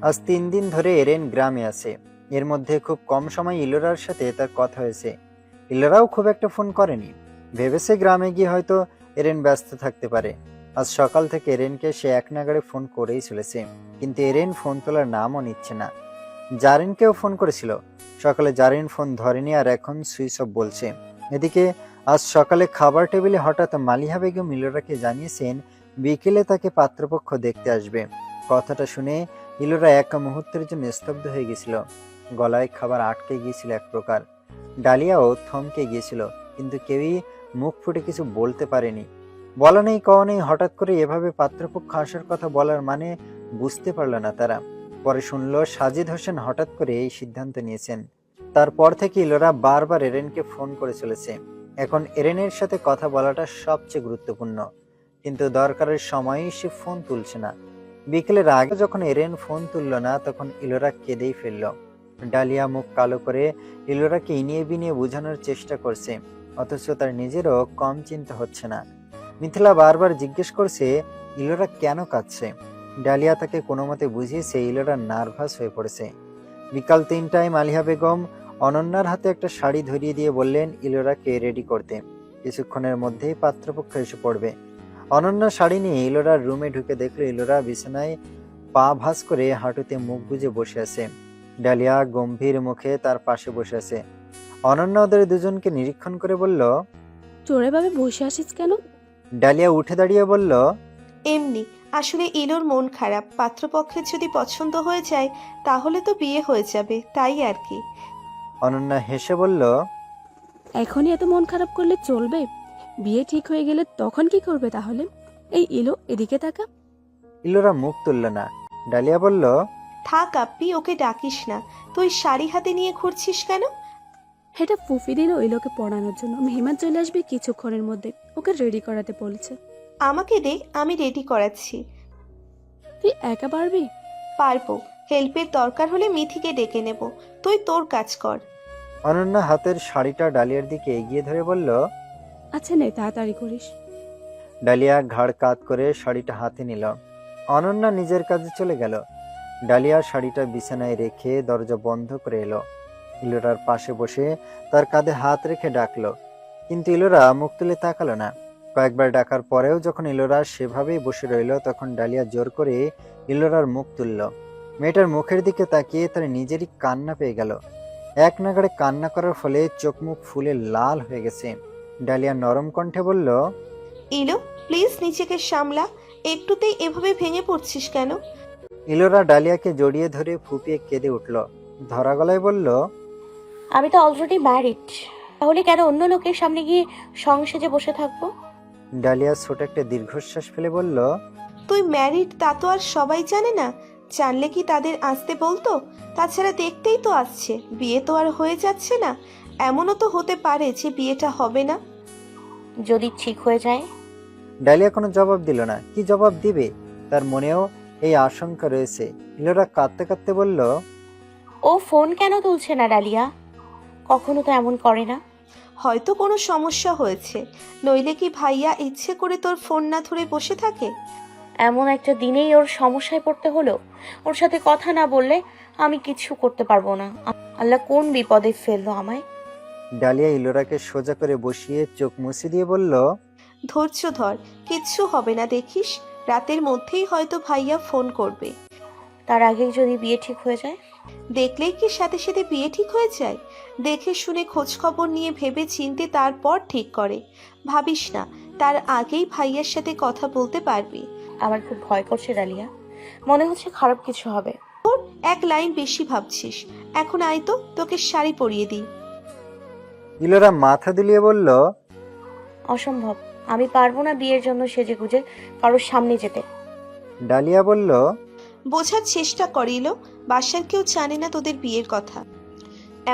আজ 3 দিন ধরে এরেন গ্রামে আছে। এর মধ্যে খুব কম সময় ইলোরার সাথে তার কথা হয়েছে। ইলোরাও খুব একটা ফোন করেনি। ভেবেছে গ্রামে গিয়ে হয়তো এরেন ব্যস্ত থাকতে পারে। আজ সকাল থেকে এরেনকে সে এক নাগাড়ে ফোন করেই চলেছে, কিন্তু এরেন ফোন তোলার নামও নিচ্ছে না। জারিনকেও ফোন করেছিল। সকালে জারিন ফোন ধরেনি আর এখন সুইচ অফ বলছে। এদিকে আজ সকালে খাবার টেবিলে হঠাৎ মালিহা বেগম ইলোরাকে জানিয়েছেন বিকেলে তাকে পাত্রপক্ষ দেখতে আসবে। কথাটা শুনে ইলোরা এক মুহূর্তের জন্য স্তব্ধ হয়ে গেছিল। গলায় খাবার আটকে গিয়েছিল এক প্রকার। ডালিয়াও থমকে গিয়েছিল, কিন্তু কেউই মুখ ফুটে কিছু বলতে পারেনি। বলা নেই কওয়া নেই, হঠাৎ করে এভাবে পাত্রপক্ষ আসার কথা বলার মানে বুঝতে পারল না তারা। পরে শুনল সাজিদ হোসেন হঠাৎ করে এই সিদ্ধান্ত নিয়েছেন। তারপর থেকে ইলোরা বারবার এরেনকে ফোন করে চলেছে। এখন এরেনের সাথে কথা বলাটা সবচেয়ে গুরুত্বপূর্ণ, কিন্তু দরকারের সময়ই সে ফোন তুলছে না। বিকেলের আগে যখন এরেন ফোন তুলল না, তখন ইলোরা কেঁদেই ফেলল। ডালিয়া মুখ কালো করে ইলোরাকে ইনিয়ে বিনিয়ে বোঝানোর চেষ্টা করছে, অথচ তার নিজেরও কম চিন্তা হচ্ছে না। মিথিলা বারবার জিজ্ঞেস করছে ইলোরা কেন কাঁদছে। ডালিয়া তাকে কোনো মতে বুঝিয়েছে ইলোরা নার্ভাস হয়ে পড়েছে। বিকাল 3টায় মালিহা বেগম অনন্যার হাতে একটা শাড়ি ধরিয়ে দিয়ে বললেন ইলোরাকে রেডি করতে। কিছুক্ষণের মধ্যেই পাত্রপক্ষ এসে পড়বে। অনন্যা শাড়ি নিয়ে ইলোরার রুমে ঢুকে দেখলো ইলোরা বিছানায় পা ভাঁজ করে হাঁটুতে মুখ গুজে বসে আছে। ডালিয়া গম্ভীর মুখে তার পাশে বসে আছে। অনন্যা ওদের দুজনকে নিরীক্ষণ করে বলল, চোরে ভাবে বসে আসিস কেন? ডালিয়া উঠে দাঁড়িয়ে বলল, এমনি, আসলে ইলোর মন খারাপ। পাত্রপক্ষের যদি পছন্দ হয়ে যায় তাহলে তো বিয়ে হয়ে যাবে, তাই আর কি। অনন্যা হেসে বলল, এখনই এত মন খারাপ করলে চলবে? বিয়ে ঠিক হয়ে গেলে তখন কি করবে তাহলে? এই ইলো, এদিকে তাকা। ইলোরা মুখ তুলল না। ডালিয়া বলল, থাক আপ্পি, ওকে ডাকিস না। তুই শাড়ি হাতে নিয়ে ঘুরছিস কেন? এটা ফুফি দিল ইলোকে পড়ানোর জন্য। মেহমান চলে আসবে কিছুক্ষণের মধ্যে, ওকে রেডি করাতে বলছে। আমাকে দে, আমি রেডি করাচ্ছি। তুই একা পারবি? পারবো। হেল্পের দরকার হলে মিথিকে ডেকে নেব। তুই তোর কাজ কর। অনন্যা হাতের শাড়িটা ডালিয়ার দিকে এগিয়ে ধরে বলল। আচ্ছা নে, তাড়াতাড়ি করিস। ডালিয়া ঘাড় কাত করে শাড়িটা হাতে নিল। অনন্যা নিজের কাজে চলে গেল। ডালিয়া শাড়িটা বিছানায় রেখে দরজা বন্ধ করে এলো। ইলোরার পাশে বসে তার কাঁধে হাত রেখে ডাকলো, কিন্তু ইলোরা মুখ তুলে তাকালো না। কয়েকবার ডাকার পরেও যখন ইলোরা সেভাবেই বসে রইল, তখন ডালিয়া জোর করে ইলোরার মুখ তুলল। মেয়েটার মুখের দিকে তাকিয়ে তার নিজেরই কান্না পেয়ে গেল। এক নাগাড়ে কান্না করার ফলে চোখ মুখ ফুলে লাল হয়ে গেছে। ডালিয়া নরম কণ্ঠে বলল, ইলো, প্লিজ নিজেকে সামলা। একটুতেই এভাবে ভেঙে পড়ছিস কেন? ইলোরা ডালিয়াকে জড়িয়ে ধরে ফুপিয়ে কেঁদে উঠল। ধরা গলায় বলল, আমি তো অলরেডি ম্যারিড, তাহলে কেন অন্য লোকের সামনে গিয়ে সংসেজে বসে থাকবো? ডালিয়া ছোট একটা দীর্ঘশ্বাস ফেলে বলল, তুই ম্যারিড তা তো আর সবাই জানে না। জানলে কি তাদের আসতে বলতো? তাছাড়া দেখতেই তো আসছে, বিয়ে তো আর হয়ে যাচ্ছে না। এমনও তো হতে পারে যে বিয়েটা হবে না। যদি ঠিক হয়ে যায়? ডালিয়া কোনো জবাব দিল না। কি জবাব দিবে? তার মনেও এই আশঙ্কা রয়েছে। ইলোরা কাঁদতে কাঁদতে বলল, ও ফোন কেন তুলছে না ডালিয়া? কখনো তো এমন করে না। হয়তো কোনো সমস্যা হয়েছে, নইলে কি ভাইয়া ইচ্ছে করে তোর ফোন না ধরে বসে থাকে? এমন একটা দিনেই ওর সমস্যায় পড়তে হলো। ওর সাথে কথা না বললে আমি কিছু করতে পারবো না। আল্লাহ কোন বিপদে ফেললো আমায়। ডালিয়া ইলোরাকে সোজা করে বসিয়ে চোখ মুছে দিয়ে বলল, ধৈর্য ধর, কিচ্ছু হবে না, দেখিস। রাতের মধ্যেই হয়তো ভাইয়া ফোন করবে। তার আগেই যদি বিয়ে ঠিক হয়ে যায়? দেখলেই কি সাথে সাথে বিয়ে ঠিক হয়ে যায়? দেখে শুনে খোঁজ খবর নিয়ে ভেবে চিনতে তারপর ঠিক করে। ভাবিস না, তার আগেই ভাইয়ার সাথে কথা বলতে পারবি। আমার খুব ভয় করছে ডালিয়া, মনে হচ্ছে খারাপ কিছু হবে। এক লাইন বেশি ভাবছিস। এখন আয় তো, তোকে শাড়ি পরিয়ে দিই। ইলোরা মাথা দুলিয়ে বলল, অসম্ভব, আমি পারবো না বিয়ের জন্য সেজে গুজে কারোর সামনে যেতে। ডালিয়া বলল, বোঝার চেষ্টা করিল, বাসার কেউ জানে না তোদের বিয়ের কথা।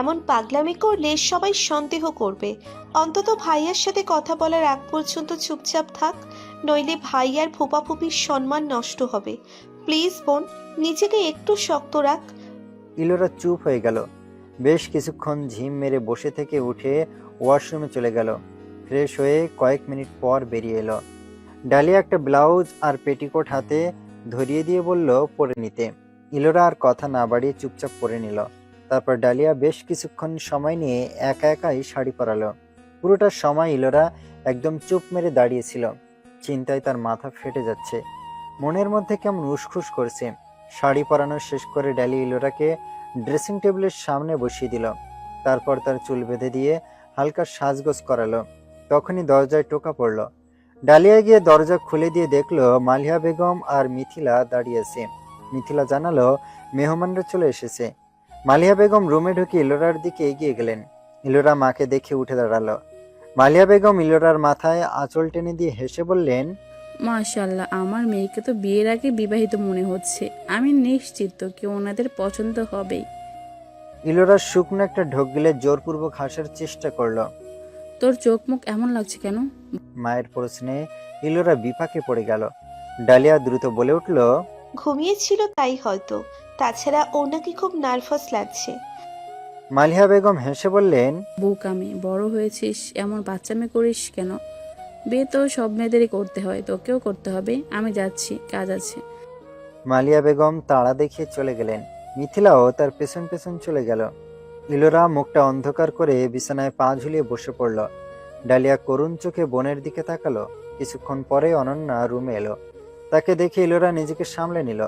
এমন পাগলামি করলে সবাই সন্দেহ করবে। অন্তত ভাইয়ার সাথে কথা বলার আগ পর্যন্ত চুপচাপ থাক, নইলে ভাইয়ার ফুপাফুপির সম্মান নষ্ট হবে। প্লিজ বোন, নিজেকে একটু শক্ত রাখ। ইলোরা চুপ হয়ে গেল। বেশ কিছুক্ষণ ঝিম মেরে বসে থেকে উঠে ওয়াশরুমে চলে গেল। ফ্রেশ হয়ে কয়েক মিনিট পর বেরিয়ে এলো। ডালিয়া একটা ব্লাউজ আর পেটিকোট হাতে ধরিয়ে দিয়ে বলল পরে নিতে। ইলোরা আর কথা না বাড়িয়ে চুপচাপ পরে নিল। তারপর ডালিয়া বেশ কিছুক্ষণ সময় নিয়ে একা একাই শাড়ি পরালো। পুরোটা সময় ইলোরা একদম চুপ মেরে দাঁড়িয়েছিল। চিন্তায় তার মাথা ফেটে যাচ্ছে, মনের মধ্যে কেমন উসখুস করছে। শাড়ি পরানো শেষ করে ডালিয়া ইলোরাকে ড্রেসিং টেবিলের সামনে বসিয়ে দিল। তারপর তার চুল বেঁধে দিয়ে হালকা সাজগোজ করালো। তখনই দরজায় টোকা পড়ল। ডালিয়া গিয়ে দরজা খুলে দিয়ে দেখলো মালিহা বেগম আর মিথিলা দাঁড়িয়ে আছে। মিথিলা জানালো মেহমানরা চলে এসেছে। মালিহা বেগম রুমে ঢুকে ইলোরার দিকে এগিয়ে গেলেন। ইলোরা মাকে দেখে উঠে দাঁড়ালো। মালিহা বেগম ইলোরার মাথায় আঁচল টেনে দিয়ে হেসে বললেন, মাশাআল্লাহ, আমার মেয়েকে তো বিয়ের আগে বিবাহিত মনে হচ্ছে। আমি নিশ্চিত কি ওনাদের পছন্দ হবেই। ইলোরা শুকনো একটা ঢোক গিলে জোরপূর্বক হাসার চেষ্টা করলো। তোর চোখ মুখ এমন লাগছে কেন? মায়ের প্রশ্নে ইলোরা বিপাকে পড়ে গেল। ডালিয়া দ্রুত বলে উঠল, ঘুমিয়েছিল তাই হয়তো, তাছাড়া ওনাকে খুব নার্ভাস লাগছে। মালিহা বেগম হেসে বললেন, বোকামি, বড় হয়েছিস, এমন বাচ্চামি করিস কেন? বিয়ে তো সব মেয়েদেরই করতে হয়, তোকেও করতে হবে। আমি যাচ্ছি, কাজ আছে। মালিয়া বেগম তাড়া দেখিয়ে চলে গেলেন। মিথিলাও তার পেছন পেছন চলে গেল। ইলোরা মুখটা অন্ধকার করে বিছানায় পা ঝুলিয়ে বসে পড়ল। ডালিয়া করুণ চোখে বোনের দিকে তাকালো। কিছুক্ষণ পরে অনন্যা রুমে এলো। তাকে দেখে ইলোরা নিজেকে সামলে নিল।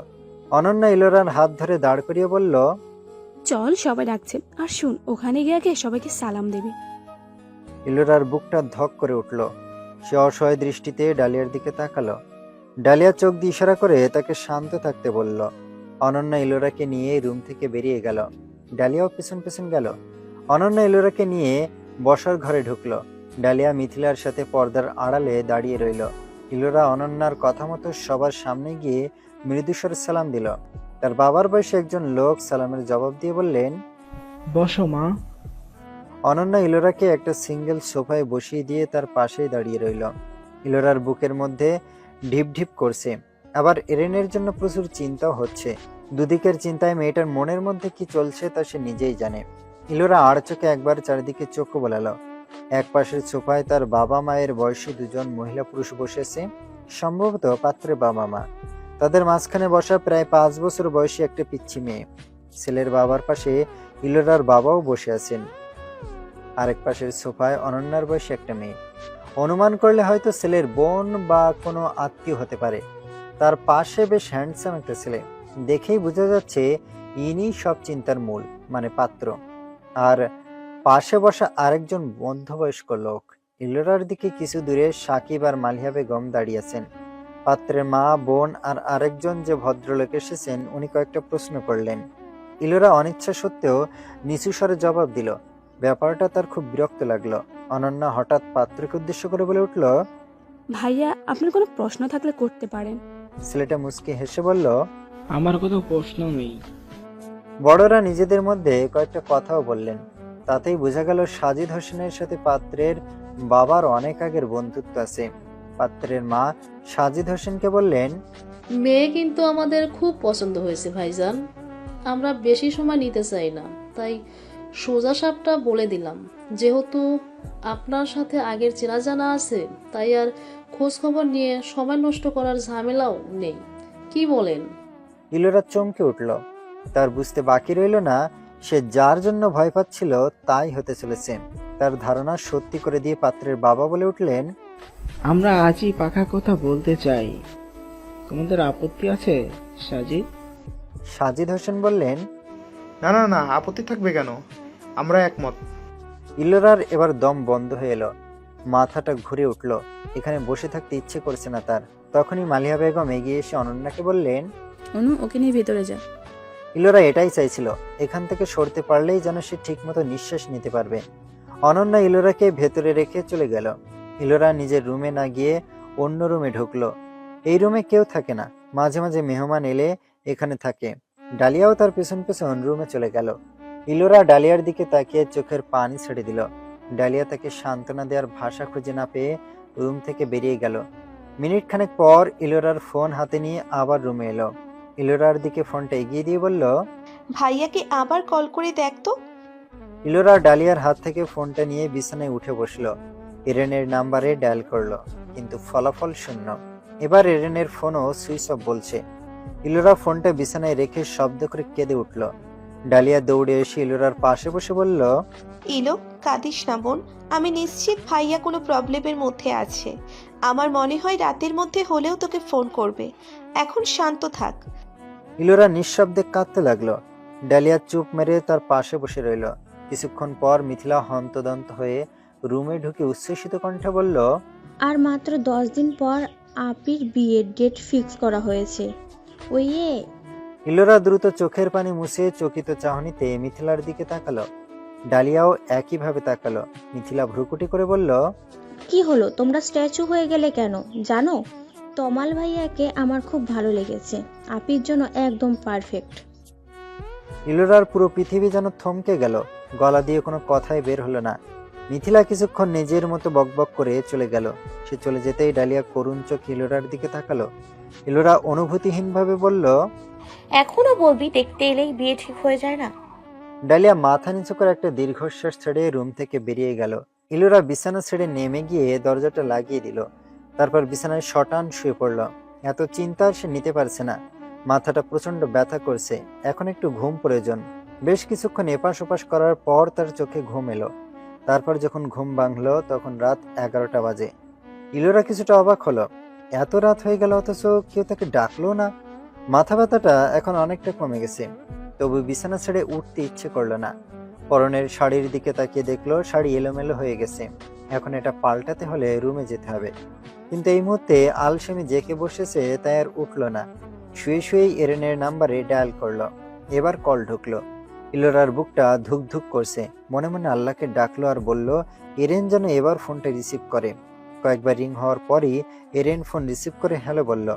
অনন্যা ইলোরার হাত ধরে দাঁড় করিয়ে বলল, চল, সবাই ডাকছে, আর শুন, ওখানে গিয়ে আগে সবাইকে সালাম দেবে। ইলোরার বুকটা ধক করে উঠল। সে অসহায় দৃষ্টিতে ডালিয়ার দিকে তাকালো। ডালিয়া চোখ দিয়ে ইশারা করে তাকে শান্ত থাকতে বলল। অনন্যা ইলোরাকে নিয়ে রুম থেকে বেরিয়ে গেল। ডালিয়াও পেছন পেছন গেল। অনন্যা ইলোরাকে নিয়ে বসার ঘরে ঢুকলো। ডালিয়া মিথিলার সাথে পর্দার আড়ালে দাঁড়িয়ে রইল। ইলোরা অনন্যার কথা মতো সবার সামনে গিয়ে মৃদুস্বরে সালাম দিল। তার বাবার বয়সে একজন লোক সালামের জবাব দিয়ে বললেন, বসো মা। অনন্যা ইলোরাকে একটা সিঙ্গেল সোফায় বসিয়ে দিয়ে তার পাশেই দাঁড়িয়ে রইল। ইলোরার বুকের মধ্যে ঢিপ ঢিপ করছে। আবার এরেনের জন্য প্রচুর চিন্তাও হচ্ছে। দুদিকের চিন্তায় মেয়েটার মনের মধ্যে কি চলছে তা সে নিজেই জানে। ইলোরা আর চোখে একবার চারিদিকে চোখ বোলালো। এক পাশের সোফায় তার বাবা মায়ের বয়সী দুজন মহিলা পুরুষ বসেছে, সম্ভবত পাত্রের বাবা মা। তাদের মাঝখানে বসা প্রায় 5 বছর বয়সী একটা পিচ্চি মেয়ে। ছেলের বাবার পাশে ইলোরার বাবাও বসে আছেন। আরেক পাশের সোফায় অনন্যার বয়সী একটা মেয়ে। অনুমান করলে হয়তো ছেলের বোন বা কোনো আত্মীয় হতে পারে। তার পাশে বেশ হ্যান্ডসাম একটা ছেলে। দেখেই বোঝা যাচ্ছে ইনি সব চিন্তার মূল, মানে পাত্র। আর পাশে বসা আরেকজন মধ্যবয়স্ক লোক। ইলোরার দিকে কিছু দূরে সাকিব আর মালিহা বেগম দাঁড়িয়ে আছেন। পাত্রের মা, বোন আর আরেকজন যে ভদ্রলোক এসেছেন উনি কয়েকটা প্রশ্ন করলেন। ইলোরা অনিচ্ছা সত্ত্বেও নিচু স্বরে জবাব দিল। ব্যাপারটা তার খুব বিরক্ত লাগলো। অনন্যা হঠাৎ পাত্রকে উদ্দেশ্য করে বলে উঠল, ভাইয়া, আপনার কোনো প্রশ্ন থাকলে করতে পারেন। ছেলেটা মুচকি হেসে বলল, আমার কোনো প্রশ্ন নেই। বড়রা নিজেদের মধ্যে কয়েকটা কথাও বললেন। তাতেই বোঝা গেল সাজিদ হোসেনের সাথে পাত্রের বাবার অনেক আগের বন্ধুত্ব আছে। পাত্রের মা সাজিদ হোসেনকে বললেন, মেয়ে কিন্তু আমাদের খুব পছন্দ হয়েছে ভাইজান। আমরা বেশি সময় নিতে চাই না, তাই সোজা সাপটা বলে দিলাম। যেহেতু আপনার সাথে আগের চেনা জানা আছে, তাই আর খোঁজ খবর নিয়ে সময় নষ্ট করার ঝামেলাও নেই। কি বলেন? ইলোরা চমকে উঠল। তার বুঝতে বাকি রইল না সে যার জন্য ভয় পাচ্ছিল তাই হতে চলেছে। তার ধারণা সত্যি করে দিয়ে পাত্রের বাবা বলে উঠলেন, আমরা আজই পাকা কথা বলতে চাই। তোমাদের আপত্তি আছে সাজিদ? সাজিদ হোসেন বললেন, না না না, আপত্তি থাকবে কেন? আমরা একমত। ইলোরার এবার দম বন্ধ হয়ে এলো। মাথাটা ঘুরে উঠল। এখানে বসে থাকতে ইচ্ছে করছে না তার। তখনই মালিহা বেগম এগিয়ে এসে অনন্যাকে বললেন, অনু, ওকে নিয়ে ভেতরে যা। ইলোরা এটাই চাইছিল, এখান থেকে সরতে পারলেই যেন সে ঠিকমতো নিঃশ্বাস নিতে পারবে। অনন্যা ইলোরাকে ভেতরে রেখে চলে গেল। ইলোরা নিজের রুমে না গিয়ে অন্য রুমে ঢুকলো। এই রুমে কেউ থাকে না, মাঝে মাঝে মেহমান এলে এখানে থাকে। ডালিয়াও তার পেছন পেছন রুমে চলে গেল। ইলোরা ডালিয়ার দিকে তাকিয়ে চোখের পানি ছেড়ে দিল। ডালিয়া তাকে সান্ত্বনা দেওয়ার ভাষা খুঁজে না পেয়ে রুম থেকে বেরিয়ে গেল। মিনিট খানেক পর ইলোরার ফোন হাতে নিয়ে আবার রুমে এলো। ইলোরার দিকে ফোনটা এগিয়ে দিয়ে বলল, ভাইয়াকে আবার কল করে দেখ তো। ইলোরা ডালিয়ার হাত থেকে ফোনটা নিয়ে বিছানায় উঠে বসলো। এরেনের নাম্বারে ডায়াল করলো, কিন্তু ফলাফল শূন্য। এবার এরেনের ফোনও সুইচ অফ বলছে। ইলোরা ফোনটা বিছানায় রেখে শব্দ করে কেঁদে উঠল। ডালিয়া দৌড়ে এসে ইলোরার পাশে বসে বলল, ইলো, কাঁদিস না বোন। আমি নিশ্চিত ভাইয়া কোনো প্রবলেমের মধ্যে আছে। আমার মনে হয় রাতের মধ্যে হলেও তোকে ফোন করবে। এখন শান্ত থাক। ইলোরা নিঃশব্দে কাঁদতে লাগলো। ডালিয়া চুপ মেরে তার পাশে বসে রইল। কিছুক্ষণ পর মিথিলা হন্তদন্ত হয়ে রুমে ঢুকে উচ্ছ্বসিত কণ্ঠে বলল, আর মাত্র 10 দিন পর আপির বিয়ের ডেট ফিক্স করা হয়েছে। ওইয়ে ইলোরা দ্রুত চোখের পানি মুছে চকিত চাহনিতে মিথিলার দিকে তাকালো। ডালিয়াও একইভাবে তাকালো। মিথিলা ভ্রুকুটি করে বলল, কি হলো, তোমরা স্ট্যাচু হয়ে গেলে কেন? জানো, তমাল ভাইয়াকে আমার খুব ভালো লেগেছে। আপির জন্য একদম পারফেক্ট। ইলোরার পুরো পৃথিবী যেন থমকে গেল। গলা দিয়ে কোনো কথাই বের হলো না। মিথিলা কিছুক্ষণ নিজের মতো বকবক করে চলে গেল। সে চলে যেতেই ডালিয়া করুণ চোখ ইলোরার দিকে তাকালো। ইলোরা অনুভূতিহীনভাবে বলল, এখনো বলবি দেখতে এলেই বিয়ে ঠিক হয়ে যায় না? ডালিয়া মাথা নিচু করে একটা দীর্ঘশ্বাস ছেড়ে রুম থেকে বেরিয়ে গেল। ইলোরা বিছানা ছেড়ে নেমে গিয়ে দরজাটা লাগিয়ে দিল। তারপর বিছানায় শটান শুয়ে পড়ল। এত চিন্তা সে নিতে পারছে না। মাথাটা প্রচন্ড ব্যথা করছে। এখন একটু ঘুম প্রয়োজন। বেশ কিছুক্ষণ এপাশ ওপাশ করার পর তার চোখে ঘুম এলো। তারপর যখন ঘুম ভাঙলো তখন রাত 11টা বাজে। ইলোরা কিছুটা অবাক হলো। এত রাত হয়ে গেল অথচ কেউ তাকে ডাকলো না। মাথা ব্যথাটা এখন অনেকটা কমে গেছে। তবু বিছানা ছেড়ে উঠতে ইচ্ছে করলো না। পরনের শাড়ির দিকে তাকিয়ে দেখলো শাড়ি এলোমেলো হয়ে গেছে। এখন এটা পাল্টাতে হলে রুমে যেতে হবে। কিন্তু এই মুহূর্তে আলসেমি জেকে বসেছে, তাই আর উঠলো না। শুয়ে শুয়েই এরেনের নাম্বারে ডায়াল করলো। এবার কল ঢুকলো। ইলোরার বুকটা ধুক ধুক করছে। মনে মনে আল্লাহকে ডাকলো আর বলল, এরেন যেন এবার ফোনটা রিসিভ করে। কয়েকবার রিং হওয়ার পরই এরেন ফোন রিসিভ করে হ্যালো বলল।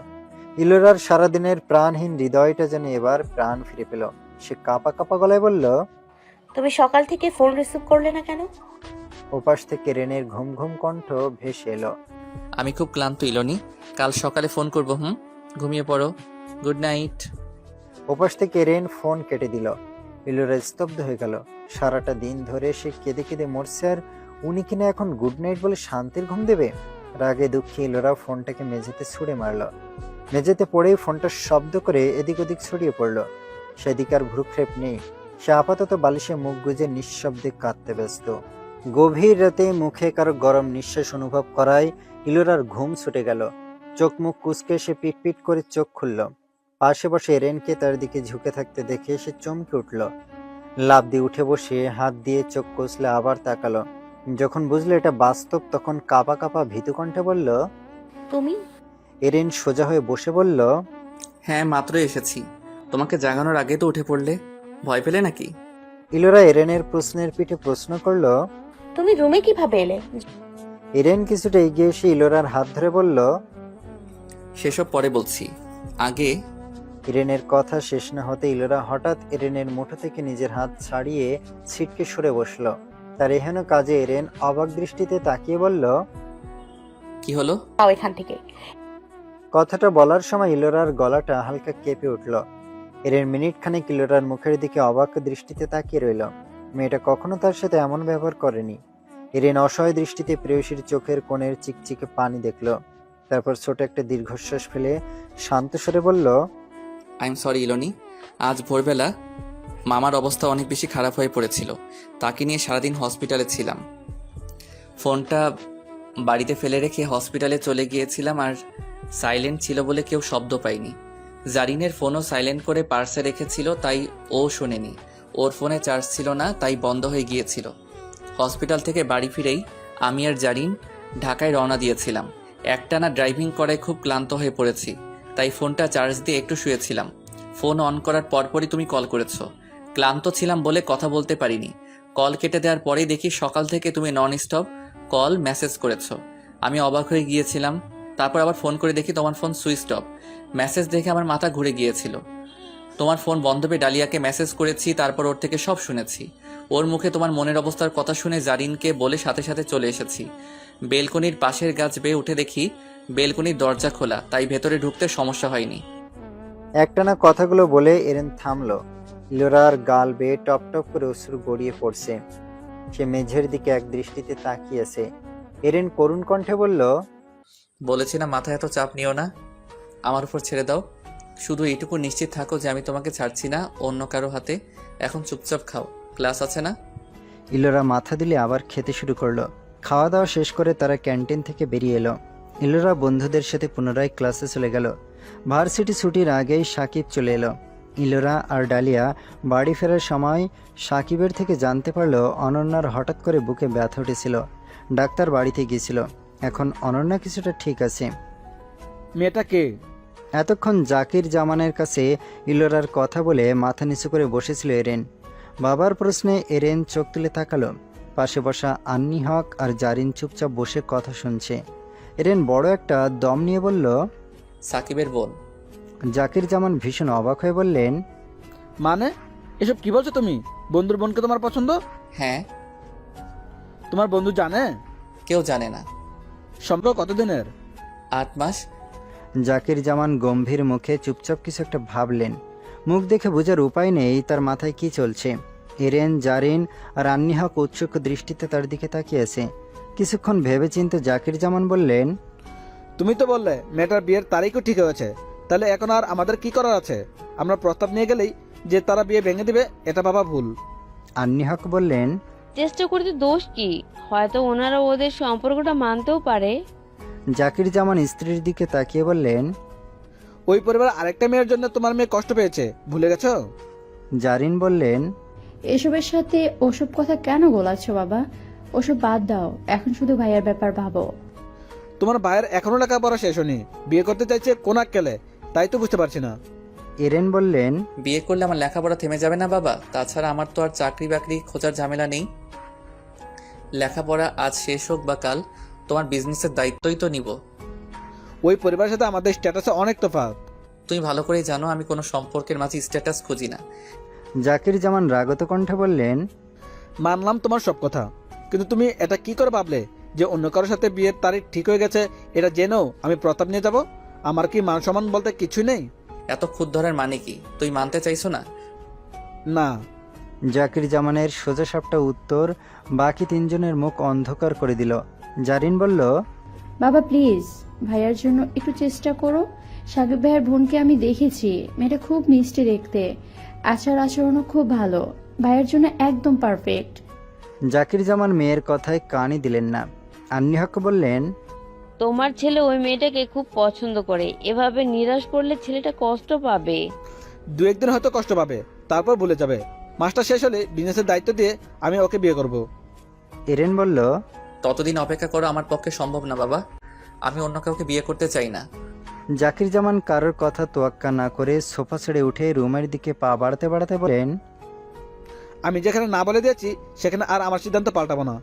ইলোরার সারাদিনের প্রাণহীন হৃদয়টা যেন এবার প্রাণ ফিরে পেল। সে কাঁপা কাঁপা গলায় বলল, তুমি সকাল থেকে ফোন রিসিভ করলে না কেন? ওপাশ থেকে রেনের ঘুম ঘুম কণ্ঠ ভেসে এলো। আমি খুব ক্লান্ত ইলোনি, কাল সকালে ফোন করব। ঘুমিয়ে পড়ো, গুড নাইট। ওপাশ থেকে রেন ফোন কেটে দিল। ইলোরা স্তব্ধ হয়ে গেল। সারাটা দিন ধরে সে কেঁদে কেঁদে মরছে, আর উনি কিনা এখন গুড নাইট বলে শান্তির ঘুম দেবে? রাগে দুঃখে ইলোরা ফোনটাকে মেঝেতে ছুঁড়ে মারল। মেঝেতে পড়েই ফোনটা শব্দ করে এদিক ওদিক ছড়িয়ে পড়ল। সেদিকে আর ভ্রুক্ষেপ নেই। সে আপাতত বালিশে মুখ গুজে নিঃশব্দে কাঁদতে ব্যস্ত। গভীর রাতে মুখে কারো গরম নিঃশ্বাস অনুভব করায় ইলোরার ঘুম ছুটে গেল। চোখ মুখ কুঁচকে সে পিটপিট করে চোখ খুলল। পাশে বসে এরেনকে তার দিকে ঝুঁকে থাকতে দেখে সে চমকে উঠল। লাফ দিয়ে উঠে বসে হাত দিয়ে চোখ কষলে আবার তাকালো। যখন বুঝলো এটা বাস্তব তখন কাঁপা কাঁপা ভীতু কণ্ঠে বলল, তুমি? এরেন সোজা হয়ে বসে বলল, হ্যাঁ, মাত্র এসেছি। তোমাকে জাগানোর আগে তো উঠে পড়লে, ভয় পেলে নাকি? ইলোরা এরেনের প্রশ্নের পিঠে প্রশ্ন করল। তুমি রুমে কিভাবে এলে? এরেন কিছুটা এগিয়ে এসে ইলোরার হাত ধরে বলল, সেসব পরে বলছি, আগে। ইরেনের কথা শেষ না হতে ইলোরা হঠাৎ এরেনের মুঠো থেকে নিজের হাত ছাড়িয়ে ছিটকে সরে বসল। তার এহেন কাজে এরেন অবাক দৃষ্টিতে তাকিয়ে বলল, কি হলো? যাও এখান থেকে। কথাটা বলার সময় ইলোরার গলাটা হালকা কেঁপে উঠল। এরেন মিনিট খানেক ইলোরার মুখের দিকে অবাক দৃষ্টিতে তাকিয়ে রইল। মেয়েটা কখনো তার সাথে এমন ব্যবহার করেনি। এরেন অসহায় দৃষ্টিতে প্রেয়সীর চোখের কোণের চিকচিকে পানি দেখল। তারপর ছোট একটা দীর্ঘশ্বাস ফেলে শান্ত স্বরে বলল, আই এম সরি ইলোনি, আজ ভোরবেলা মামার অবস্থা অনেক বেশি খারাপ হয়ে পড়েছিল। তাকে নিয়ে সারাদিন হসপিটালে ছিলাম। ফোনটা বাড়িতে ফেলে রেখে হসপিটালে চলে গিয়েছিলাম, আর সাইলেন্ট ছিল বলে কেউ শব্দ পায়নি। জারিনের ফোনও সাইলেন্ট করে পার্সে রেখেছিল, তাই ও শোনেনি। ওর ফোনে চার্জ ছিল না, তাই বন্ধ হয়ে গিয়েছিল। হসপিটাল থেকে বাড়ি ফিরেই আমি আর জারিন ঢাকায় রওনা দিয়েছিলাম। একটানা ড্রাইভিং করায় খুব ক্লান্ত হয়ে পড়েছি, তাই ফোনটা চার্জ দিয়ে একটু শুয়েছিলাম। ফোন অন করার পরপরই তুমি কল করেছো। ক্লান্ত ছিলাম বলে কথা বলতে পারিনি। কল কেটে দেওয়ার পরেই দেখি সকাল থেকে তুমি নন স্টপ কল মেসেজ করেছো। আমি অবাক হয়ে গিয়েছিলাম। তারপর আবার ফোন করে দেখি তোমার ফোন সুইচ অফ। মেসেজ দেখে আমার মাথা ঘুরে গিয়েছিল। তোমার ফোন বন্ধ পেয়ে ডালিয়াকে মেসেজ করেছি, তারপর ওর থেকে সব শুনেছি। ওর মুখে তোমার মনের অবস্থার কথা শুনে জারিনকে বলে সাথে সাথে চলে এসেছি। বেলকনির পাশের গাছ বেয়ে উঠে দেখি বেলকনির দরজা খোলা, তাই ভেতরে ঢুকতে সমস্যা হয়নি। একটানা কথাগুলো বলে এরেন থামলো। ইলোরার গাল বেয়ে টপ টপ করে অশ্রু গড়িয়ে পড়ছে। সে মেঝের দিকে এক দৃষ্টিতে তাকিয়েছে। এরেন করুণ কণ্ঠে বলল, বলেছি না মাথায় এত চাপ নিও না, আমার উপর ছেড়ে দাও। শুধু এইটুকু নিশ্চিত থাকো যে আমি তোমাকে ছাড়ছি না অন্য কারো হাতে। এখন চুপচাপ খাও, ক্লাস আছে না? ইলোরা মাথা দিলে আবার খেতে শুরু করলো। খাওয়া দাওয়া শেষ করে তারা ক্যান্টিন থেকে বেরিয়ে এলো। ইলোরা বন্ধুদের সাথে পুনরায় ক্লাসে চলে গেল। ভার্সিটি ছুটির আগেই সাকিব চলে এলো। ইলোরা আর ডালিয়া বাড়ি ফেরার সময় সাকিবের থেকে জানতে পারলো অনন্যার হঠাৎ করে বুকে ব্যথা উঠেছিল। ডাক্তার বাড়িতে গিয়েছিল। এখন অনন্যা কিছুটা ঠিক আছে। মেয়েটা কে? এতক্ষণ জাকির জামানের কাছে ইলোরার কথা বলে মাথা নিচু করে বসেছিল এরেন। বাবার প্রশ্নে এরেন চোখ তুলে তাকালো। পাশে বসা আন্নি হক আর জারিন চুপচাপ বসে কথা শুনছে। এরেন বড় একটা দম নিয়ে বলল, সাকিবের বোন। জাকির জামান ভীষণ অবাক হয়ে বললেন, মানে এসব কি বলছো তুমি? বন্ধুর বোনকে তোমার পছন্দ? হ্যাঁ। তোমার বন্ধু জানে? কেউ জানে না। সম্পর্ক কতদিনের? 8 মাস। জাকির জামান গম্ভীর মুখে চুপচাপ কিছু একটা ভাবলেন। মুখ দেখে বোঝার উপায় নেই তার মাথায় কি চলছে। এরেন, জারিন আর আন্নি হক উৎসুক দৃষ্টিতে তার দিকে তাকিয়ে আছে। কিছুক্ষণ ভেবেচিন্তে জাকির জামান বললেন, তুমি তো বললে মেয়েটার বিয়ের তারিখও ঠিক হয়েছে, তাহলে এখন আর আমাদের কি করার আছে? আমরা প্রস্তাব নিয়ে গেলেই যে তারা বিয়ে ভেঙে দিবে, এটা ভাবা ভুল। আন্নি হক বললেন, চেষ্টা করতে দোষ কি? হয়তো ওনারা ওদের সম্পর্কটা মানতেও পারে। জাকির জামান স্ত্রীর দিকে তাকিয়ে বললেন, ওই পরিবার আরেকটা মেয়ের জন্য তোমার মেয়ে কষ্ট পেয়েছে, ভুলে গেছো? জারিন বললেন, এসবের সাথে ওসব কথা কেন গোলাচ্ছ বাবা? ওসব বাদ দাও, এখন শুধু ভাইয়ার ব্যাপার ভাবো। তোমার ভাইয়ের এখনো লেখাপড়া শেষ হয়নি, বিয়ে করতে চাইছে কোন আক্কেলে, তাই তো বুঝতে পারছি না। এরেন বললেন, বিয়ে করলে আমার লেখাপড়া থেমে যাবে না বাবা? তাছাড়া আমার তো আর চাকরি বাকরি খোঁজার ঝামেলা নেই। লেখাপড়া আজ শেষ হোক বা কাল, তোমার বিজনেসের দায়িত্বই তো নিব। ওই পরিবারের সাথে আমাদের স্ট্যাটাসে অনেক তফাৎ। তুমি ভালো করেই জানো আমি কোনো সম্পর্কের মাঝে স্ট্যাটাস খুঁজি না। জাকির জামান রাগত কণ্ঠে বললেন, মানলাম তোমার সব কথা, কিন্তু তুমি এটা কি করে ভাবলে যে অন্য কারোর সাথে বিয়ের তারিখ ঠিক হয়ে গেছে এটা জেনেও আমি প্রতাপ নিয়ে যাব? আমার কি মান সম্মান বলতে কিছুই নেই? এত খুদ ধরার মানে কি? তুই মানতে চাইছো না? না। জাকির জামানের সোজাসাপটা উত্তর বাকি তিনজনের মুখ অন্ধকার করে দিল। জারিন বলল, বাবা প্লিজ ভাইয়ার জন্য একটু চেষ্টা করো। সাকিব ভাইয়ের বোনকে আমি দেখেছি, মেয়েটা খুব মিষ্টি দেখতে, আচার আচরণও খুব ভালো, ভাইয়ের জন্য একদম পারফেক্ট। জাকির জামান মেয়ের কথায় কানই দিলেন না। আন্নি হক বললেন, তোমার ছেলে ওই মেয়েটাকে খুব পছন্দ করে, এভাবে নিরাশ করলে ছেলেটা কষ্ট পাবে। 2-1 দিন হয়তো কষ্ট পাবে, তারপর ভুলে যাবে। মাস্টার শেষ হলে বিজনেসের দায়িত্ব দিয়ে আমি ওকে বিয়ে করব। এরেন বলল, ততদিন অপেক্ষা করো আমার পক্ষে সম্ভব না বাবা। আমি অন্য কাউকে বিয়ে করতে চাই না। জাকির জামান কারোর কথা তোয়াক্কা না করে সোফা ছেড়ে উঠে রুমের দিকে পা বাড়াতে বাড়াতে বলেন, আমি যেখানে না বলে দিয়েছি সেখানে আর আমার সিদ্ধান্ত পাল্টাবো না।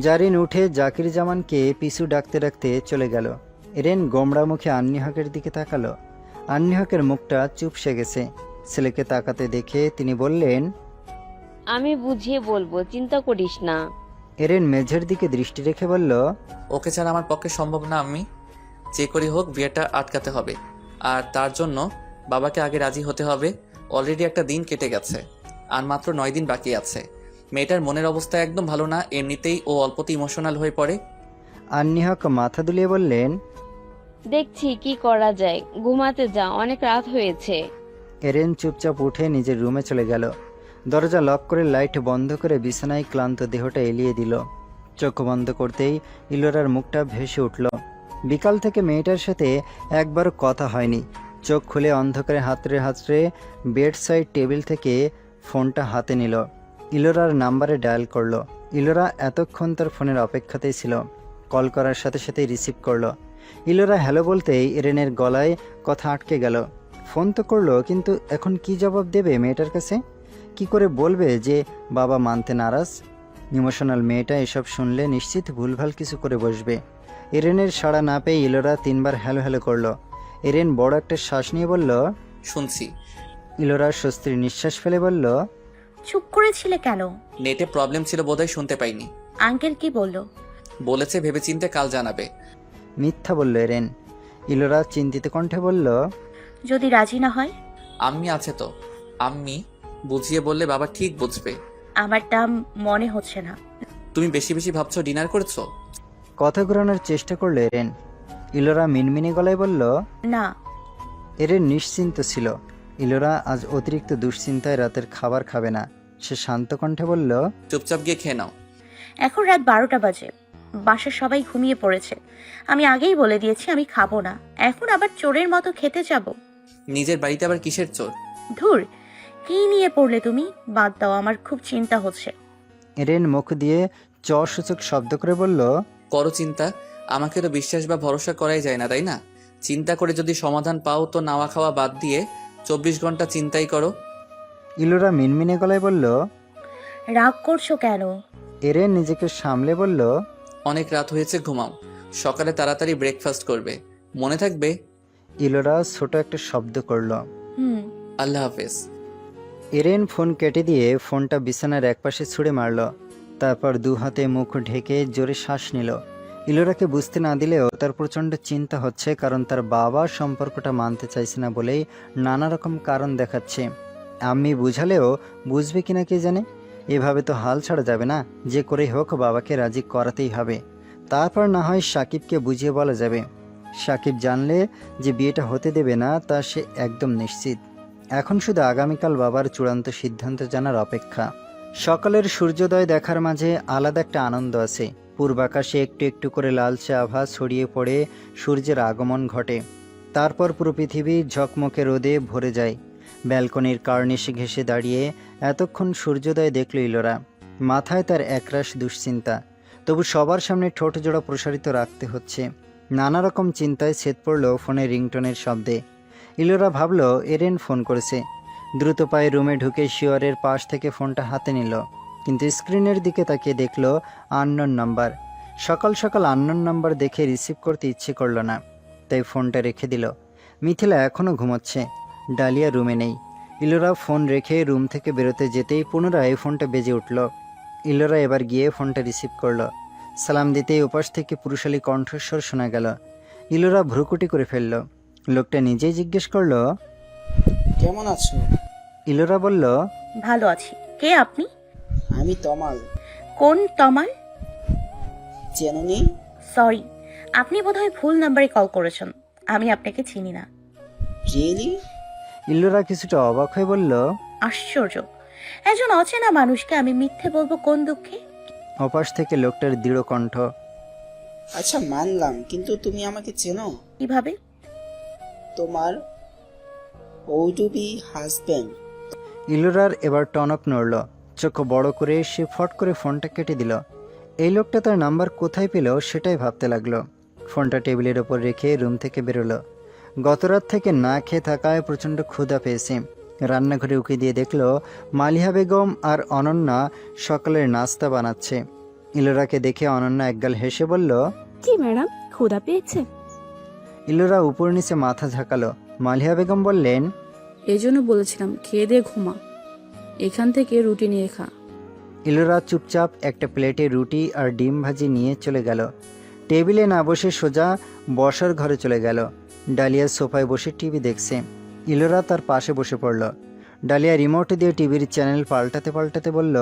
জারিন উঠে জাকির জামানকে পিছু ডাকতে ডাকতে চলে গেল। এরেন গোমড়া মুখে আন্নি হকের দিকে তাকালো। আন্নি হকের মুখটা চুপসে গেছে। ছেলেকে তাকাতে দেখে তিনি বললেন, আমি বুঝিয়ে বলবো, চিন্তা করিস না। এরেন মেঝের দিকে দৃষ্টি রেখে বলল, ওকে ছাড়া আমার পক্ষে সম্ভব না। আমি যে করি হোক বিয়েটা আটকাতে হবে, আর তার জন্য বাবাকে আগে রাজি হতে হবে। অলরেডি একটা দিন কেটে গেছে, আর মাত্র 9 দিন বাকি আছে। মেয়েটার মনের অবস্থা একদম ভালো না, এমনিতেই ও অল্পতে ইমোশনাল হয়ে পড়ে। আন্নি হক মাথা দুলিয়ে বললেন, দেখছি কি করা যায়, ঘুমাতে যা, অনেক রাত হয়েছে। এরেন চুপচাপ উঠে নিজের রুমে চলে গেল। দরজা লক করে লাইট বন্ধ করে বিছানায় ক্লান্ত দেহটা এলিয়ে দিল। চোখ বন্ধ করতেই ইলোরার মুখটা ভেসে উঠল। বিকাল থেকে মেয়েটার সাথে একবারও কথা হয়নি। চোখ খুলে অন্ধকারে হাতড়ে হাতড়ে বেড সাইড টেবিল থেকে ফোনটা হাতে নিল। ইলোরার নাম্বারে ডায়াল করলো। ইলোরা এতক্ষণ তার ফোনের অপেক্ষাতেই ছিল। কল করার সাথে সাথেই রিসিভ করলো। ইলোরা হ্যালো বলতেই এরেনের গলায় কথা আটকে গেল। ফোন তো করলো, কিন্তু এখন কি জবাব দেবে মেয়েটার কাছে? কি করে বলবে যে বাবা মানতে নারাজ? ইমোশনাল মেয়েটা এসব শুনলে নিশ্চিত ভুলভাল কিছু করে বসবে। এরেনের সাড়া না পেয়ে ইলোরা 3বার হ্যালো হ্যালো করলো। এরেন বড় একটা শ্বাস নিয়ে বলল, শুনছি। ইলোরা স্বস্তির নিঃশ্বাস ফেলে বলল, চুপ করেছিলে কেন? নেটে প্রবলেম ছিল বোধহয়, শুনতে পাইনি। আঙ্কেল কি বললো? বলেছে ভেবেচিন্তে কাল জানাবে। মিথ্যা বলল এরেন। ইলোরা চিন্তিত কণ্ঠে বলল, যদি রাজি না হয়? আম্মি আছে তো, আম্মি বুঝিয়ে বললে বাবা ঠিক বুঝবে। আমার দাম মনে হচ্ছে না। তুমি বেশি বেশি ভাবছো ডিনার করেছো? কথা ঘোরানোর চেষ্টা করলো এরেন। ইলোরা মিনমিনে গলায় বলল, না। এরেন নিশ্চিন্ত ছিল ইলোরা আজ অতিরিক্ত দুশ্চিন্তায় রাতের খাবার খাবে না। সে শান্ত কণ্ঠে বলল, চুপচাপ গিয়ে খেয়ে নাও। এখন রাত 12টা বাজে, বাসার সবাই ঘুমিয়ে পড়েছে। আমি আগেই বলে দিয়েছি আমি খাবো না, এখন আবার চোরের মতো খেতে যাব? নিজের বাড়িতে আবার কিসের চোর? ধুর, কি নিয়ে পড়লে তুমি? বাদ দাও, আমার খুব চিন্তা হচ্ছে। এরেন মুখ দিয়ে সূচক শব্দ করে বলল, করো চিন্তা, আমাকে তো বিশ্বাস বা ভরসা করাই যায় না, তাই না? চিন্তা করে যদি সমাধান পাও তো নাওয়া খাওয়া বাদ দিয়ে 24 ঘন্টা চিন্তাই করো। ইলোরা মিনমিনে গলায় বলল। রাগ করছো কেন? এরেন নিজেকে সামলে বলল, অনেক রাত হয়েছে, ঘুমাও। সকালে তাড়াতাড়ি ব্রেকফাস্ট করবে, মনে থাকবে। ইলোরা ছোট একটা শব্দ করল। আল্লাহ হাফেজ। এরেন ফোন কেটে দিয়ে ফোনটা বিছানার একপাশে ছুঁড়ে মারল। তারপর দু হাতে মুখ ঢেকে জোরে শ্বাস নিল। ইলোরাকে বুঝতে না দিলেও তার প্রচণ্ড চিন্তা হচ্ছে, কারণ তার বাবা সম্পর্কটা মানতে চাইছে না বলেই নানা রকম কারণ দেখাচ্ছে। আম্মি বুঝালেও বুঝবে কিনা কে জানে। এভাবে তো হাল ছাড়া যাবে না, যে করেই হোক বাবাকে রাজি করাতেই হবে। তারপর না হয় সাকিবকে বুঝিয়ে বলা যাবে। সাকিব জানলে যে বিয়েটা হতে দেবে না তা সে একদম নিশ্চিত। এখন শুধু আগামীকাল বাবার চূড়ান্ত সিদ্ধান্ত জানার অপেক্ষা। সকালের সূর্যোদয় দেখার মাঝে আলাদা একটা আনন্দ আছে। পূর্বাকাশে একটু একটু করে লালচে আভা ছড়িয়ে পড়ে সূর্যের আগমন ঘটে। তারপর পুরো পৃথিবী ঝকমকে রোদে ভরে যায়। ব্যালকনির কার্নিশে ঘেঁষে দাঁড়িয়ে এতক্ষণ সূর্যোদয় দেখল ইলোরা। মাথায় তার একরাশ দুশ্চিন্তা, তবু সবার সামনে ঠোঁট জোড়া প্রসারিত রাখতে হচ্ছে। নানা রকম চিন্তায় ছেদ পড়ল ফোনের রিংটোনের শব্দে। ইলোরা ভাবল এরেন ফোন করেছে। দ্রুত পায়ে রুমে ঢুকে শিওরের পাশ থেকে ফোনটা হাতে নিল, কিন্তু স্ক্রিনের দিকে তাকিয়ে দেখল আননোন নাম্বার। সকাল সকাল আননোন নাম্বার দেখে রিসিভ করতে ইচ্ছে করল না, তাই ফোনটা রেখে দিল। মিথিলা এখনও ঘুমোচ্ছে, ডালিয়া রুমে নেই। ইলোরা ফোন রেখে রুম থেকে বেরোতে যেতেই পুনরায় ফোনটা বেজে উঠল। ইলোরা এবার গিয়ে ফোনটা রিসিভ করল। সালাম দিতেই ওপাশ থেকে পুরুষালী কণ্ঠস্বর শোনা গেল। ইলোরা ভ্রুকুটি করে ফেলল। লোকটা নিজেই জিজ্ঞেস করল, কেমন আছো? ইলোরা বলল, ভালো আছি। কে আপনি? আমি তমাল। কোন তমাল? চেননি? সরি, আপনি বোধহয় ভুল নাম্বারে কল করেছেন। আমি আপনাকে চিনি না। রিয়েলি? ইলোরা কিছুটা অবাক হয়ে বলল, আশ্চর্য, একজন অচেনা মানুষকে আমি মিথ্যে বলবো কোন দুঃখে? ওপাশ থেকে লোকটার দৃঢ় কণ্ঠ, আচ্ছা মানলাম, কিন্তু তুমি আমাকে চেনো? কিভাবে? তোমার ওটুবি হাজবেন্ড। ইলোরার এবার টনক নড়ল। চোখ বড় করে সে ফট করে ফোনটা কেটে দিল। এই লোকটা তার নাম্বার কোথায় পেল সেটাই ভাবতে লাগলো। ফোনটা টেবিলের ওপর রেখে রুম থেকে বেরোলো। গতরাত থেকে না খেয়ে থাকায় প্রচণ্ড ক্ষুধা পেয়েছে। রান্নাঘরে উকি দিয়ে দেখলো মালিহা বেগম আর অনন্যা সকালের নাস্তা বানাচ্ছে। ইলোরাকে দেখে অনন্যা একগাল হেসে বলল, জি ম্যাডাম, ক্ষুধা পেয়েছে? ইলোরা উপর নিচে মাথা ঝাঁকালো। মালিহা বেগম বললেন, এই জন্য বলেছিলাম খেয়ে দিয়ে ঘুমা, এখান থেকে রুটি নিয়ে খা। ইলোরা চুপচাপ একটা প্লেটে রুটি আর ডিম ভাজি নিয়ে চলে গেল। টেবিলে না বসে সোজা বসার ঘরে চলে গেল। ডালিয়া সোফায় বসে টিভি দেখছে। ইলোরা তার পাশে বসে পড়ল। ডালিয়া রিমোট দিয়ে টিভির চ্যানেল পাল্টাতে পাল্টাতে বলল,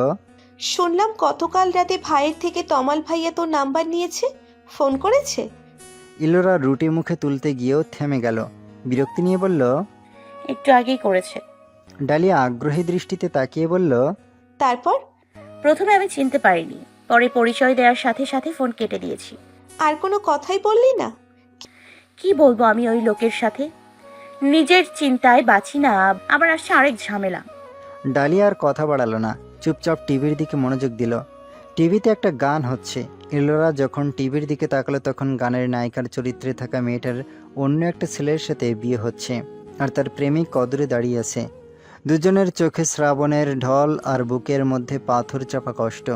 শুনলাম গতকাল রাতে ভাইয়ের থেকে তমাল ভাইয়া তোর নাম্বার নিয়েছে, ফোন করেছে? ইলোরা রুটি মুখে তুলতে গিয়েও থেমে গেল। বিরক্তি নিয়ে বলল, একটু আগেই করেছে। ডালিয়া আগ্রহী দৃষ্টিতে তাকিয়ে বলল, তারপর? প্রথমে আমি চিনতে পারিনি, পরে পরিচয় দেওয়ার সাথে সাথে ফোন কেটে দিয়েছি। আর কোনো কথাই বললি না? কি বলবো আমি ওই লোকের সাথে? নিজের চিন্তায় বাঁচি না, আবার আসছে আরেক ঝামেলা। ডালিয়া আর কথা বাড়ালো না, চুপচাপ টিভির দিকে মনোযোগ দিল। টিভিতে একটা গান হচ্ছে। ইলোরা যখন টিভির দিকে তাকালো তখন গানের নায়িকার চরিত্রে থাকা মেয়েটার অন্য একটা ছেলের সাথে বিয়ে হচ্ছে, আর তার প্রেমিক কদরে দাঁড়িয়ে আছে। দুজনের চোখে শ্রাবণের ঢল আর বুকের মধ্যে পাথর চাপা কষ্ট।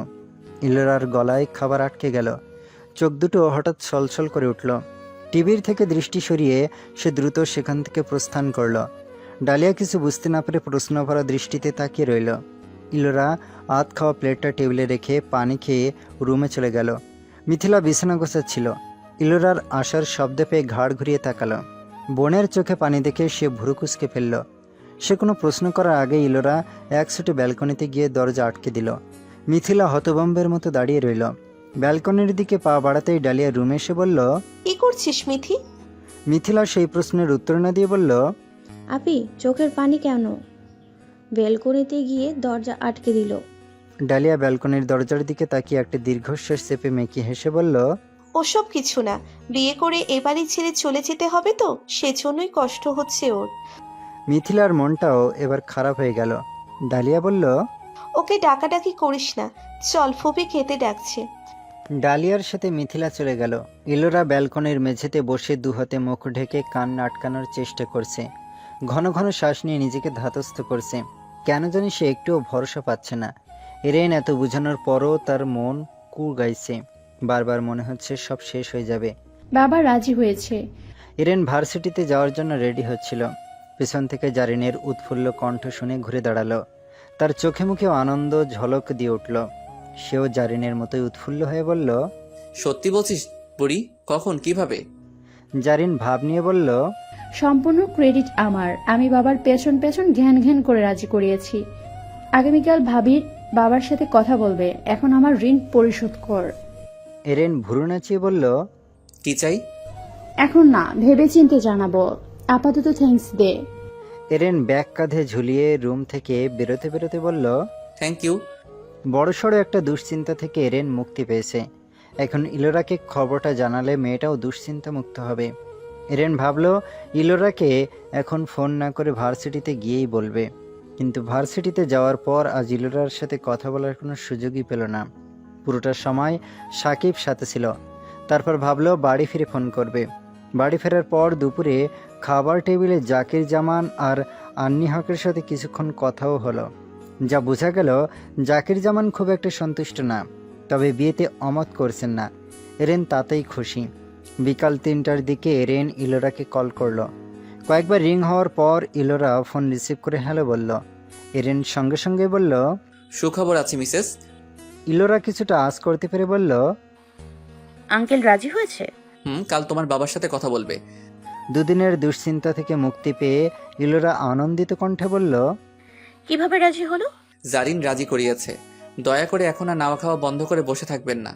ইলোরার গলায় খাবার আটকে গেল। চোখ দুটো হঠাৎ ছলছল করে উঠল। টিভির থেকে দৃষ্টি সরিয়ে সে দ্রুত সেখান থেকে প্রস্থান করল। ডালিয়া কিছু বুঝতে না পেরে প্রশ্নভরা দৃষ্টিতে তাকিয়ে রইল। ইলোরা আধ খাওয়া প্লেটটা টেবিলে রেখে পানি খেয়ে রুমে চলে গেল। মিথিলা বিছানা গোছাচ্ছিল। ইলোরার আসার শব্দ পেয়ে ঘাড় ঘুরিয়ে তাকালো। বোনের চোখে পানি দেখে সে ভুরু কুঁচকে ফেলল। সে কোনো প্রশ্ন করার আগে ইলোরা একছুটে ব্যালকনিতে গিয়ে দরজা আটকে দিল। মিথিলা হতভম্বের মতো দাঁড়িয়ে রইল। ব্যালকনির দিকে পা বাড়াতেই ডালিয়া রুমে এসে বলল, কি করছিস মিথি? মিথিলা সেই প্রশ্নের উত্তর না দিয়ে বলল, আপি চোখের পানি কেন? বেলকনিতে গিয়ে দরজা আটকে দিল। ডালিয়া ব্যালকনির দরজার দিকে তাকিয়ে একটা দীর্ঘশ্বাস চেপে মেকি হেসে বলল, ওসব কিছু না, বিয়ে করে এবারই ছেড়ে চলে যেতে হবে তো, সেজন্যই কষ্ট হচ্ছে ওর। মিথিলার মনটাও এবার খারাপ হয়ে গেল। ডালিয়া বলল, ওকে ডাকাডাকি করিস না, চল ফুপি খেতে ডাকছে। ডালিয়ার সাথে মিথিলা চলে গেল। ইলোরা ব্যালকনির মেঝেতে বসে দুহাতে মুখ ঢেকে কান আটকানোর চেষ্টা করছে। ঘন ঘন শ্বাস নিয়ে নিজেকে ধাতস্থ করছে। কেন জানি সে একটুও ভরসা পাচ্ছে না। এরেন এত বোঝানোর পরও তার মন গাইছে। বারবার মনে হচ্ছে সব শেষ হয়ে যাবে। বাবা রাজি হয়েছে। এরেন ভার্সিটিতে যাওয়ার জন্য রেডি হচ্ছিল। পেছন থেকে জারিনের উৎফুল্ল কণ্ঠ শুনে ঘুরে দাঁড়ালো। তার চোখে মুখেও আনন্দ ঝলক দিয়ে উঠল। সেও জারিনের মতোই উৎফুল্ল হয়ে বলল, সত্যি বলছিস বুড়ি? কখন, কিভাবে? জারিন ভাব নিয়ে বলল, সম্পূর্ণ ক্রেডিট আমার। আমি বাবার পেছন পেছন ঘ্যান ঘ্যান করে রাজি করিয়েছি। আগামীকাল ভাবির বাবার সাথে কথা বলবে। এখন আমার ঋণ পরিশোধ কর। এরেন ভুরু নাচিয়ে বলল, কি চাই? এখন না, ভেবেচিন্তে জানাবো। আপাতত থ্যাঙ্কস দে। এরেন ব্যাগ কাঁধে ঝুলিয়ে রুম থেকে বেরোতে বেরোতে বলল, থ্যাংক ইউ। বড়সড় একটা দুশ্চিন্তা থেকে এরেন মুক্তি পেয়েছে। এখন ইলোরাকে খবরটা জানালে মেয়েটাও দুশ্চিন্তা মুক্ত হবে। এরেন ভাবল ইলোরাকে এখন ফোন না করে ভার্সিটিতে গিয়েই বলবে। কিন্তু ভার্সিটিতে যাওয়ার পর আজ ইলোরার সাথে কথা বলার কোনো সুযোগই পেল না। পুরোটা সময় সাকিব সাথে ছিল। তারপর ভাবল বাড়ি ফিরে ফোন করবে। বাড়ি ফেরার পর দুপুরে খাবার টেবিলে জাকির জামান আর আন্নি হকের সাথে কিছুক্ষণ কথাও হলো। যা বোঝা গেল জাকির জামান খুব একটা সন্তুষ্ট না, তবে বিয়েতে অমত করছেন না। এরেন তাতেই খুশি। বিকাল 3টার দিকে এরেন ইলোরাকে কল করলো। কয়েকবার রিং হওয়ার পর ইলোরা ফোন রিসিভ করে হ্যালো বলল। এরেন সঙ্গে সঙ্গে বলল, সুখবর আছে মিসেস। ইলোরা কিছুটা আঁচ করতে পেরে বলল, আঙ্কেল রাজি হয়েছে? কাল তোমার বাবার সাথে কথা বলবে। দুদিনের দুশ্চিন্তা থেকে মুক্তি পেয়ে ইলোরা আনন্দিত কণ্ঠে বলল, কিভাবে রাজি হলো? জারিন রাজি করিয়েছে। দয়া করে এখন আর নাওয়া খাওয়া বন্ধ করে বসে থাকবেন না।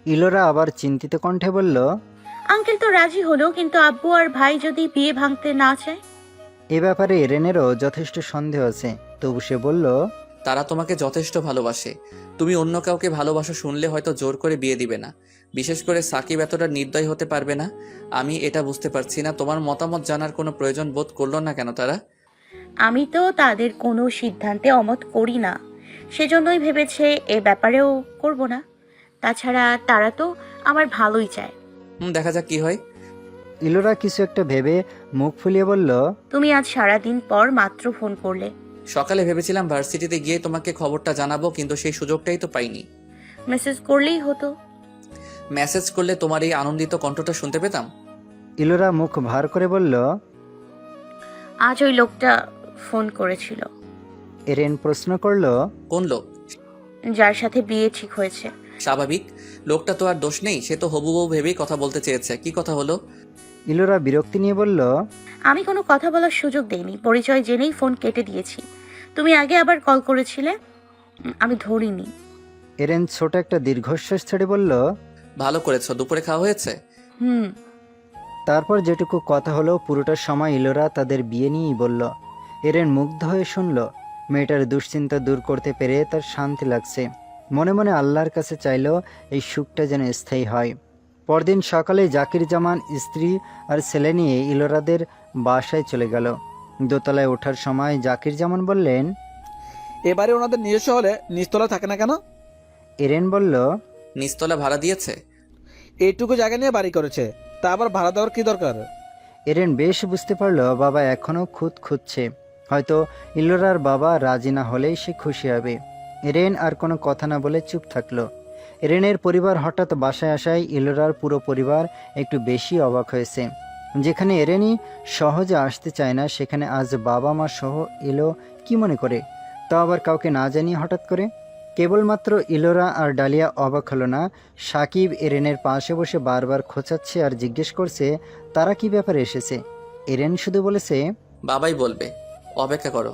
ইলোরা আবার চিন্তিত কণ্ঠে বলল, আঙ্কেল তো রাজি হলো, কিন্তু আব্বু আর ভাই যদি বিয়ে ভাঙতে না চায়? এ ব্যাপারে এরেনেরও যথেষ্ট সন্দেহ আছে। তবু সে বলল, তারা তোমাকে যথেষ্ট ভালোবাসে। তুমি অন্য কাউকে ভালোবাসা শুনলে হয়তো জোর করে বিয়ে দিবে না। বিশেষ করে সাকিব এতটা নির্দয় হতে পারবে না। আমি এটা বুঝতে পারছি না, তোমার মতামত জানার কোনো প্রয়োজন বোধ করলো না কেন তারা? আমি তো তাদের কোনো সিদ্ধান্তে অমত করি না, সেজন্যই ভেবেছে এ ব্যাপারেও করব না। তাছাড়া তারা তো আমার ভালোই চায়। দেখা যাক কি হয়। ইলোরা কিছু একটা ভেবে মুখ ফুলিয়ে বলল, তুমি আজ সারাদিন পর মাত্র ফোন করলে। সকালে ভেবেছিলাম ভার্সিটিতে গিয়ে তোমাকে খবরটা জানাবো, কিন্তু সেই সুযোগটাই তো পাইনি। মেসেজ করলেই হতো। মেসেজ করলে তোমার এই আনন্দিত কণ্ঠটা শুনতে পেতাম। ইলোরা মুখ ভার করে বলল, আজ ওই লোকটা ফোন করেছিল। এরেন প্রশ্ন করল, কোন লোক? যার সাথে বিয়ে ঠিক হয়েছে। স্বাভাবিক, লোকটা তো আর দোষ নেই, সে তো হবু বউ ভেবেই কথা বলতে চেয়েছে। কি কথা হলো? ইলোরা বিরক্তি নিয়ে বলল, আমি কোনো কথা বলার সুযোগ দেইনি, পরিচয় জেনেই ফোন কেটে দিয়েছি। তুমি আগে আবার কল করেছিলে, আমি ধরিনি। এরেন ছোট একটা দীর্ঘশ্বাস ছেড়ে বলল, ভালো করেছো। দুপুরে খাওয়া হয়েছে? তারপর যেটুকু কথা হলো পুরোটা সময় ইলোরা তাদের বিয়ে নিয়েই বলল। এরেন মুগ্ধ হয়ে শুনল। মেয়েটার দুশ্চিন্তা দূর করতে পেরে তার শান্তি লাগছে। মনে মনে আল্লাহর কাছে চাইল এই সুখটা যেন স্থায়ী হয়। পরদিন সকালে জাকির জামান স্ত্রী আর ছেলে নিয়ে ইলোরাদের বাসায় চলে গেল। দোতলায় ওঠার সময় জাকির জামান বললেন, এবারে ওনাদের নিজস্ব হলে নিচতলা থাকে না কেন? এরেন বলল, নিচতলা ভাড়া দিয়েছে। এইটুকু জায়গা নিয়ে বাড়ি করেছে, তা আবার ভাড়া দেওয়ার কি দরকার? এরেন বেশ বুঝতে পারল বাবা এখনও খুঁজছে। হয়তো ইলোরার বাবা রাজি না হলেই সে খুশি হবে। এরেন আর কোনো কথা না বলে চুপ থাকলো। এরেনের পরিবার হঠাৎ বাসায় আসায় ইলোরার পুরো পরিবার একটু বেশি অবাক হয়েছে। যেখানে এরেনই সহজে আসতে চায় না, সেখানে আজ বাবা মা সহ এলো কি মনে করে, তা আবার কাউকে না জানিয়ে হঠাৎ করে। কেবলমাত্র ইলোরা আর ডালিয়া অবাক হলো না, সাকিব এরেনের পাশে বসে বারবার খোঁচাচ্ছে আর জিজ্ঞেস করছে তারা কি ব্যাপারে এসেছে। এরেন শুধু বলেছে, বাবাই বলবে, অপেক্ষা করো।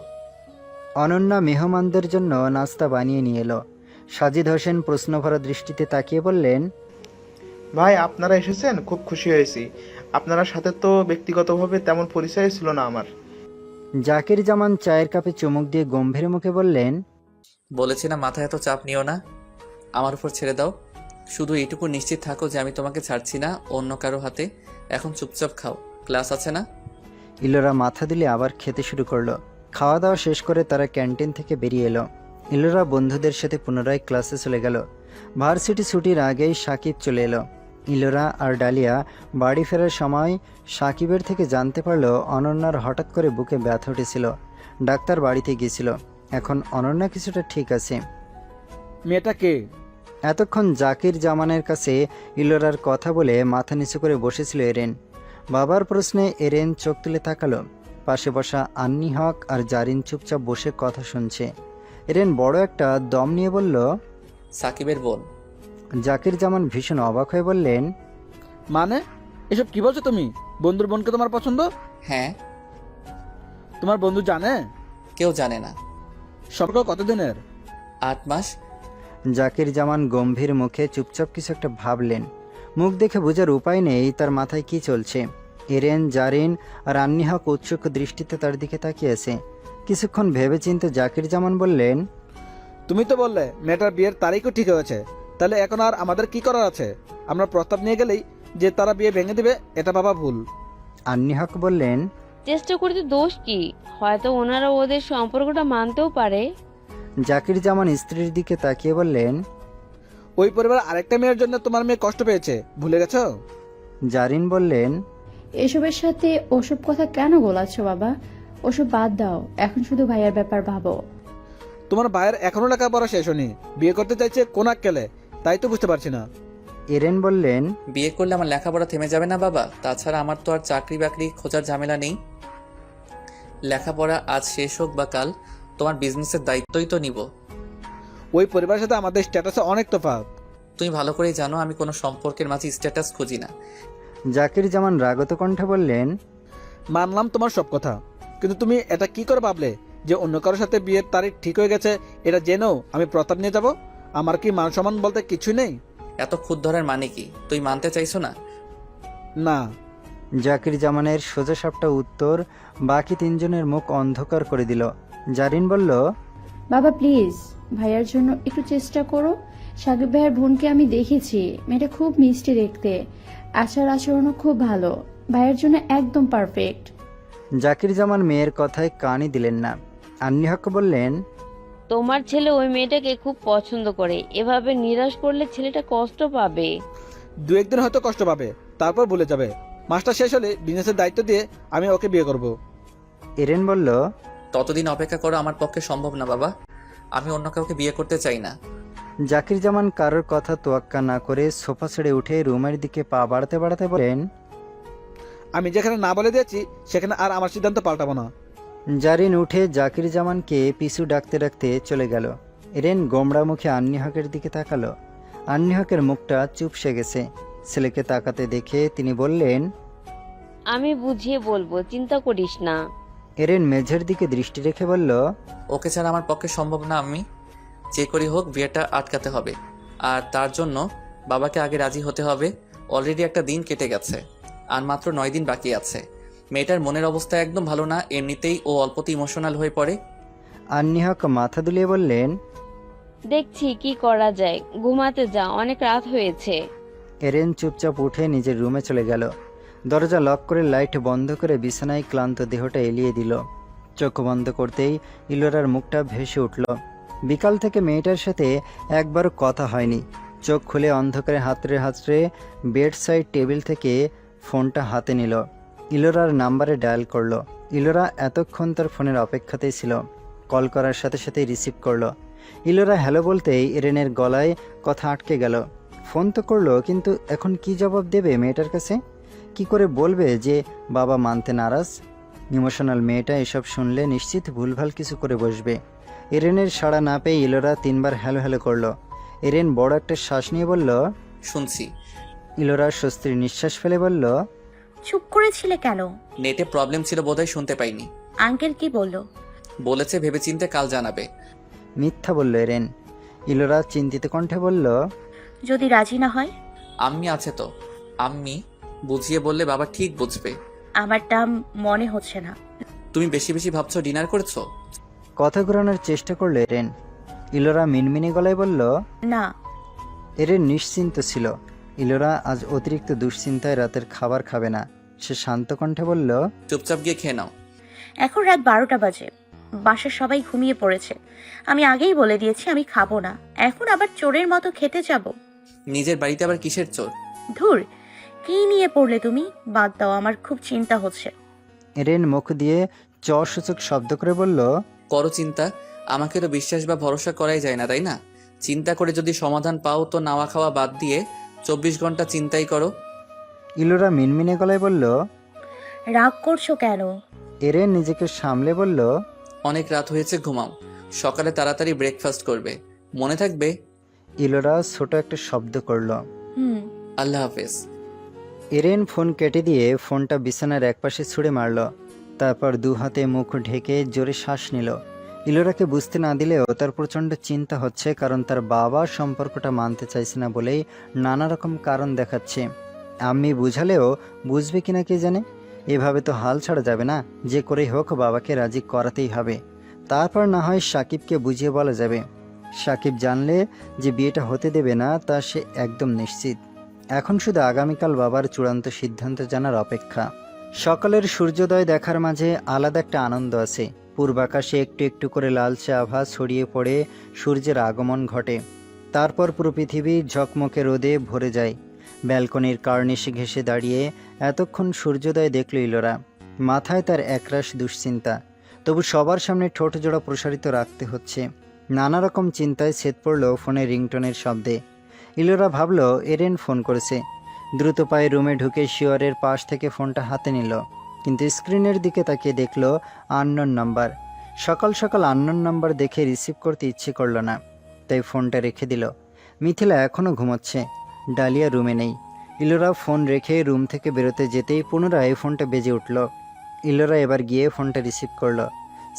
অনন্যা মেহমানদের জন্য নাস্তা বানিয়ে নিয়ে এলো। সাজিদ হোসেন প্রশ্নভরা দৃষ্টিতে তাকিয়ে বললেন, ভাই আপনারা এসেছেন, খুব খুশি হয়েছি। আপনারা সাথে তো ব্যক্তিগতভাবে তেমন পরিচয় ছিল না আমার। জাকির জামান চায়ের কাপে চুমুক দিয়ে গম্ভীর মুখে বললেন, বলেছি না মাথায় এত চাপ নিও না, আমার উপর ছেড়ে দাও। শুধু এইটুকু নিশ্চিত থাকো যে আমি তোমাকে ছাড়ছি না অন্য কারো হাতে। এখন চুপচাপ খাও, ক্লাস আছে না। ইলোরা মাথা দিলে আবার খেতে শুরু করলো। খাওয়া দাওয়া শেষ করে তারা ক্যান্টিন থেকে বেরিয়ে এলো। ইলোরা বন্ধুদের সাথে পুনরায় ক্লাসে চলে গেল। ভার্সিটি ছুটির আগেই সাকিব চলে এলো। ইলোরা আর ডালিয়া বাড়ি ফেরার সময় সাকিবের থেকে জানতে পারলো অনন্যার হঠাৎ করে বুকে ব্যথা উঠেছিল। ডাক্তার বাড়িতে গিয়েছিল, এখন অনন্যা কিছুটা ঠিক আছে। মেয়েটা কে? এতক্ষণ জাকির জামানের কাছে ইলোরার কথা বলে মাথা নিচু করে বসেছিল এরেন। বাবার প্রশ্নে এরেন চোখ তুলে তাকালো। পাশে বসা আন্নি হক আর জারিন চুপচাপ বসে কথা শুনছে। এরেন বড় একটা দম নিয়ে বলল, সাকিবের বোন। জাকির জামান ভীষণ অবাক হয়ে বললেন, মানে এসব কি বলছো তুমি? বন্ধুর বোনকে তোমার পছন্দ? হ্যাঁ। তোমার বন্ধু জানে? কেউ জানে না। সম্পর্ক কতদিনের? 8 মাস। জাকির জামান গম্ভীর মুখে চুপচাপ কিছু একটা ভাবলেন। মুখ দেখে বোঝার উপায় নেই তার মাথায় কি চলছে। এরেন, জারিন আর আন্নি হক উৎসুক দৃষ্টিতে তার দিকে তাকিয়েছে। কিছুক্ষণ ভেবেচিন্তে জাকির জামান বললেন, তুমি তো বললে মেয়েটার বিয়ের তারিখও ঠিক হয়েছে, তাহলে এখন আর আমাদের কি করার আছে? আমরা প্রস্তাব নিয়ে গেলেই যে তারা বিয়ে ভেঙে দিবে, এটা ভাবা ভুল। আন্নি হক বললেন, চেষ্টা করতে দোষ কি? হয়তো ওনারা ওদের সম্পর্কটা মানতেও পারে। জাকির জামান স্ত্রীর দিকে তাকিয়ে বললেন, ওই পরিবার আরেকটা মেয়ের জন্য তোমার মেয়ে কষ্ট পেয়েছে, ভুলে গেছো? জারিন বললেন, এসবের সাথে ওসব কথা কেন গোলাচ্ছ বাবা? ওসব বাদ দাও, এখন শুধু ভাইয়ার ব্যাপার ভাবো। তোমার ভাইয়ের এখনো লেখাপড়া শেষ হয়নি, বিয়ে করতে চাইছে কোন আক্কেলে, তাই তো বুঝতে পারছি না। এরেন বললেন, বিয়ে করলে আমার লেখাপড়া থেমে যাবে না বাবা? তাছাড়া আমার তো আর চাকরি বাকরি খোঁজার ঝামেলা নেই। লেখাপড়া আজ শেষ হোক বা কাল, তোমার বিজনেসের দায়িত্বই তো নিব। ওই পরিবারের সাথে আমাদের স্ট্যাটাসে অনেক তফাৎ। তুমি ভালো করেই জানো আমি কোনো সম্পর্কের মাঝে স্ট্যাটাস খুঁজি না। জাকির জামান রাগত কণ্ঠে বললেন, মানলাম তোমার সব কথা, কিন্তু তুমি এটা কি করে ভাবলে যে অন্য কারোর সাথে বিয়ের তারিখ ঠিক হয়ে গেছে এটা জেনেও আমি প্রস্তাব নিয়ে যাব? আমার কি মান সম্মান বলতে কিছু নেই? এত খুদ ধরার মানে কি? তুই মানতে চাইছো না? না। জাকির জামানের সোজাসাপটা উত্তর বাকি তিনজনের মুখ অন্ধকার করে দিল। জারিন বলল, বাবা প্লিজ, ভাইয়ার জন্য একটু চেষ্টা করো। সাকিব ভাইয়ের বোনকে আমি দেখেছি, মেয়েটা খুব মিষ্টি দেখতে, আচার আচরণও খুব ভালো, ভাইয়ের জন্য একদম পারফেক্ট। জাকির জামান মেয়ের কথায় কানই দিলেন না। আন্নি হক বললেন, তোমার ছেলে ওই মেয়েটাকে খুব পছন্দ করে, এভাবে নিরাশ করলে ছেলেটা কষ্ট পাবে। 2-1 দিন হয়তো কষ্ট পাবে, তারপর ভুলে যাবে। মাস্টার শেষ হলে বিজনেসের দায়িত্ব দিয়ে আমি ওকে বিয়ে করব। এরেন বলল, ততদিন অপেক্ষা করো আমার পক্ষে সম্ভব না বাবা, আমি অন্য কাউকে বিয়ে করতে চাই না। জাকির জামান কারোর কথা তোয়াক্কা না করে সোফা ছেড়ে উঠে রুমের দিকে পা বাড়াতে বাড়াতে বলেন, আমি যেখানে না বলে দিয়েছি সেখানে আর আমার সিদ্ধান্ত পাল্টাবো না। জারিন উঠে জাকির জামানকে পিছু ডাকতে ডাকতে চলে গেল। এরেন গোমড়া মুখে আন্নি হকের দিকে তাকালো। আন্নি হকের মুখটা চুপসে গেছে। ছেলেকে তাকাতে দেখে তিনি বললেন, আমি বুঝিয়ে বলবো, চিন্তা করিস না। এরেন মেঝের দিকে দৃষ্টি রেখে বলল, ওকে ছাড়া আমার পক্ষে সম্ভব না। আমি যে করি হোক বিয়েটা আটকাতে হবে, আর তার জন্য বাবাকে আগে রাজি হতে হবে। অলরেডি একটা দিন কেটে গেছে, আর মাত্র 9 দিন বাকি আছে। মেয়েটার মনের অবস্থা একদম ভালো না, এমনিতেই ও অল্পতে ইমোশনাল হয়ে পড়ে। আন্নি হক মাথা দুলিয়ে বললেন, দেখছি কি করা যায়, ঘুমাতে যা, অনেক রাত হয়েছে। এরেন চুপচাপ উঠে নিজের রুমে চলে গেল। দরজা লক করে লাইট বন্ধ করে বিছানায় ক্লান্ত দেহটা এলিয়ে দিল। চোখ বন্ধ করতেই ইলোরার মুখটা ভেসে উঠল। বিকাল থেকে মেয়েটার সাথে একবারও কথা হয়নি। চোখ খুলে অন্ধকারে হাতড়ে হাতড়ে বেড সাইড টেবিল থেকে ফোনটা হাতে নিল। ইলোরার নাম্বারে ডায়াল করলো। ইলোরা এতক্ষণ তার ফোনের অপেক্ষাতেই ছিল। কল করার সাথে সাথেই রিসিভ করলো। ইলোরা হ্যালো বলতেই এরেনের গলায় কথা আটকে গেল। ফোন তো করলো, কিন্তু এখন কি জবাব দেবে মেয়েটার কাছে? কি করে বলবে যে বাবা মানতে নারাজ? ইমোশনাল মেয়েটা এসব শুনলে নিশ্চিত ভুলভাল কিছু করে বসবে। এরেনের সাড়া না পেয়ে ইলোরা 3বার হ্যালো হ্যালো করলো। এরেন বড় একটা শ্বাস নিয়ে বলল, শুনছি। ইলোরা স্বস্তির নিঃশ্বাস ফেলে বলল, চুপ করেছিলে কেন? নেটে প্রবলেম ছিল বোধহয়, শুনতে পাইনি। আঙ্কেল কি বললো? বলেছে ভেবেচিন্তে কাল জানাবে। মিথ্যা বলল এরেন। ইলোরা চিন্তিত কণ্ঠে বলল, যদি রাজি না হয়? আম্মি আছে তো। আম্মি বুঝিয়ে বললে বাবা ঠিক বুঝবে। আমারটা মনে হচ্ছে না। তুমি বেশি বেশি ভাবছো ডিনার করেছো? কথা ঘোরানোর চেষ্টা করলো এরেন। ইলোরা মিনমিনে গলায় বলল, না। এরেন নিশ্চিন্ত ছিল। ইলোরা আজ অতিরিক্ত দুশ্চিন্তায় রাতের খাবার খাবে না। সে শান্ত কণ্ঠে বলল, চুপচাপ গিয়ে খেয়ে নাও। এখন রাত 12টা বাজে, বাসার সবাই ঘুমিয়ে পড়েছে। আমি আগেই বলে দিয়েছি আমি খাবো না, এখন আবার চোরের মতো খেতে যাব? নিজের বাড়িতে আবার কিসের চোর? ধুর, কি নিয়ে পড়লে তুমি? বাদ দাও, আমার খুব চিন্তা হচ্ছে। এরেন মুখ দিয়ে সূচক শব্দ করে বলল, করো চিন্তা, আমাকে তো বিশ্বাস বা ভরসা করাই যায় না, তাই না? চিন্তা করে যদি সমাধান পাও তো নাওয়া খাওয়া বাদ দিয়ে 24 ঘন্টা চিন্তাই করো। ইলোরা মিনমিনে গলায় বলল। রাগ করছো কেন? এরেন নিজেকে সামলে বলল, অনেক রাত হয়েছে, ঘুমাও। সকালে তাড়াতাড়ি ব্রেকফাস্ট করবে, মনে থাকবে। ইলোরা ছোট একটা শব্দ করল। আল্লাহ হাফেজ। এরেন ফোন কেটে দিয়ে ফোনটা বিছানার একপাশে ছুঁড়ে মারল। তারপর দু হাতে মুখ ঢেকে জোরে শ্বাস নিল। ইলোরাকে বুঝতে না দিলেও তার প্রচণ্ড চিন্তা হচ্ছে, কারণ তার বাবা সম্পর্কটা মানতে চাইছে না বলেই নানা রকম কারণ দেখাচ্ছে। আম্মি বুঝালেও বুঝবে কিনা কে জানে। এভাবে তো হাল ছাড়া যাবে না, যে করেই হোক বাবাকে রাজি করাতেই হবে। তারপর না হয় সাকিবকে বুঝিয়ে বলা যাবে। সাকিব জানলে যে বিয়েটা হতে দেবে না তা সে একদম নিশ্চিত। এখন শুধু আগামীকাল বাবার চূড়ান্ত সিদ্ধান্ত জানার অপেক্ষা। সকালের সূর্যোদয় দেখার মাঝে আলাদা একটা আনন্দ আছে। পূর্বাকাশে একটু একটু করে লালচে আভা ছড়িয়ে পড়ে সূর্যের আগমন ঘটে। তারপর পুরো পৃথিবী ঝকমকে রোদে ভরে যায়। ব্যালকনির কার্নিশে ঘেঁষে দাঁড়িয়ে এতক্ষণ সূর্যোদয় দেখল ইলোরা। মাথায় তার একরাশ দুশ্চিন্তা, তবু সবার সামনে ঠোঁট জোড়া প্রসারিত রাখতে হচ্ছে। নানা রকম চিন্তায় ছেদ পড়ল ফোনের রিংটোনের শব্দে। ইলোরা ভাবল এরেন ফোন করেছে। দ্রুত পায়ে রুমে ঢুকে শিওরের পাশ থেকে ফোনটা হাতে নিল, কিন্তু স্ক্রিনের দিকে তাকিয়ে দেখল আননোন নাম্বার। সকাল সকাল আননোন নাম্বার দেখে রিসিভ করতে ইচ্ছে করল না, তাই ফোনটা রেখে দিল। মিথিলা এখনও ঘুমোচ্ছে, ডালিয়া রুমে নেই। ইলোরা ফোন রেখে রুম থেকে বেরোতে যেতেই পুনরায় ফোনটা বেজে উঠল। ইলোরা এবার গিয়ে ফোনটা রিসিভ করল।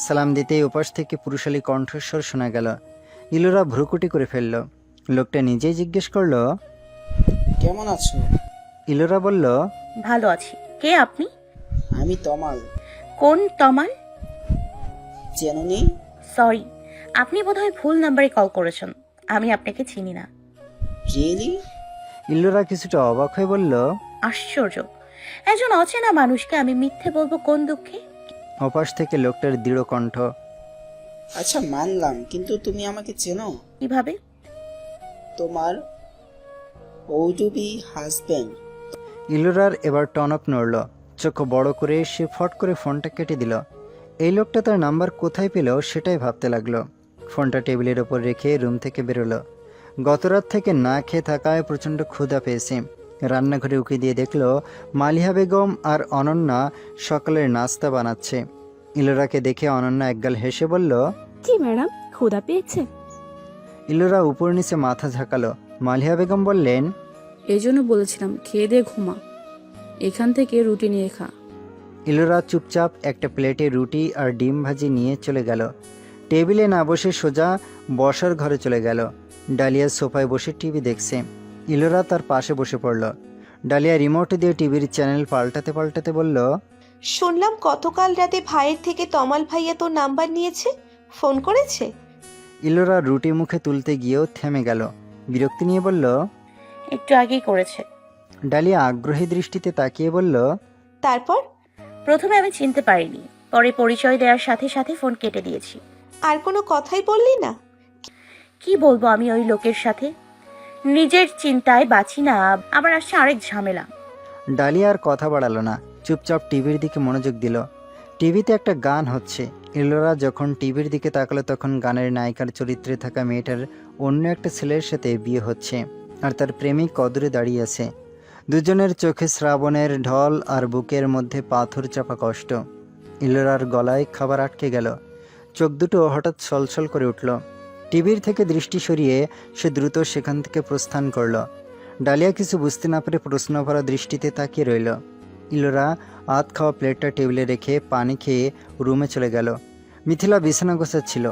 সালাম দিতেই ওপাশ থেকে পুরুষালী কণ্ঠস্বর শোনা গেল। ইলোরা ভ্রুকুটি করে ফেলল। লোকটা নিজেই জিজ্ঞেস করল, কেমন আছো? ইলোরা বলল, ভালো আছি। কে আপনি? আমি তমাল। কোন তমাল? চেননি? সরি, আপনি বোধহয় ভুল নাম্বারে কল করেছেন। আমি আপনাকে চিনি না। রিয়েলি? ইলোরা কিছুটা অবাক হয়ে বলল, আশ্চর্য, একজন অচেনা মানুষকে আমি মিথ্যে বলবো কোন দুঃখে? ওপাশ থেকে লোকটার দৃঢ় কণ্ঠ, আচ্ছা মানলাম, কিন্তু তুমি আমাকে চেনো? কিভাবে? তোমার ওজুবি হাজবেন্ড। ইলোরার এবার টনক নড়ল। চোখ বড় করে সে ফট করে ফোনটা কেটে দিল। এই লোকটা তার নাম্বার কোথায় পেল সেটাই ভাবতে লাগলো। ফোনটা টেবিলের ওপর রেখে রুম থেকে বেরোলো। গতরাত থেকে না খেয়ে থাকায় প্রচণ্ড ক্ষুধা পেয়েছে। রান্নাঘরে উকি দিয়ে দেখলো মালিহা বেগম আর অনন্যা সকালের নাস্তা বানাচ্ছে। ইলোরাকে দেখে অনন্যা একগাল হেসে বলল, জি ম্যাডাম, ক্ষুধা পেয়েছে? ইলোরা উপর নিচে মাথা ঝাঁকালো। মালিহা বেগম বললেন, এই জন্য বলেছিলাম খেয়ে দিয়ে ঘুমা, এখান থেকে রুটি নিয়ে খা। ইলোরা চুপচাপ একটা প্লেটে রুটি আর ডিম ভাজি নিয়ে চলে গেল। টেবিলে না বসে সোজা বসার ঘরে চলে গেল। ডালিয়া সোফায় বসে টিভি দেখছে। ইলোরা তার পাশে বসে পড়ল। ডালিয়া রিমোট দিয়ে টিভির চ্যানেল পাল্টাতে পাল্টাতে বলল, শুনলাম গতকাল রাতে ভাইয়ের থেকে তমাল ভাইয়া তোর নাম্বার নিয়েছে, ফোন করেছে? ইলোরা রুটি মুখে তুলতে গিয়েও থেমে গেল। বিরক্তি নিয়ে বলল, একটু আগেই করেছে। ডালিয়া আগ্রহী দৃষ্টিতে তাকিয়ে বলল, তারপর? প্রথমে আমি চিনতে পারিনি, পরে পরিচয় দেওয়ার সাথে সাথে ফোন কেটে দিয়েছি। আর কোনো কথাই বললি না? কি বলবো আমি ওই লোকের সাথে? নিজের চিন্তায় বাঁচি না, আবার আসছে আরেক ঝামেলা। ডালিয়া আর কথা বাড়ালো না, চুপচাপ টিভির দিকে মনোযোগ দিল। টিভিতে একটা গান হচ্ছে। ইলোরা যখন টিভির দিকে তাকালো তখন গানের নায়িকার চরিত্রে থাকা মেয়েটার অন্য একটা ছেলের সাথে বিয়ে হচ্ছে, আর তার প্রেমিক কদরে দাঁড়িয়ে আছে। দুজনের চোখে শ্রাবণের ঢল আর বুকের মধ্যে পাথর চাপা কষ্ট। ইলোরার গলায় খাবার আটকে গেল। চোখ দুটো হঠাৎ ছলছল করে উঠল। টিভির থেকে দৃষ্টি সরিয়ে সে দ্রুত সেখান থেকে প্রস্থান করল। ডালিয়া কিছু বুঝতে না পেরে প্রশ্নভরা দৃষ্টিতে তাকিয়ে রইল। ইলোরা আধ খাওয়া প্লেটটা টেবিলে রেখে পানি খেয়ে রুমে চলে গেল। মিথিলা বিছানা গোছাচ্ছিল।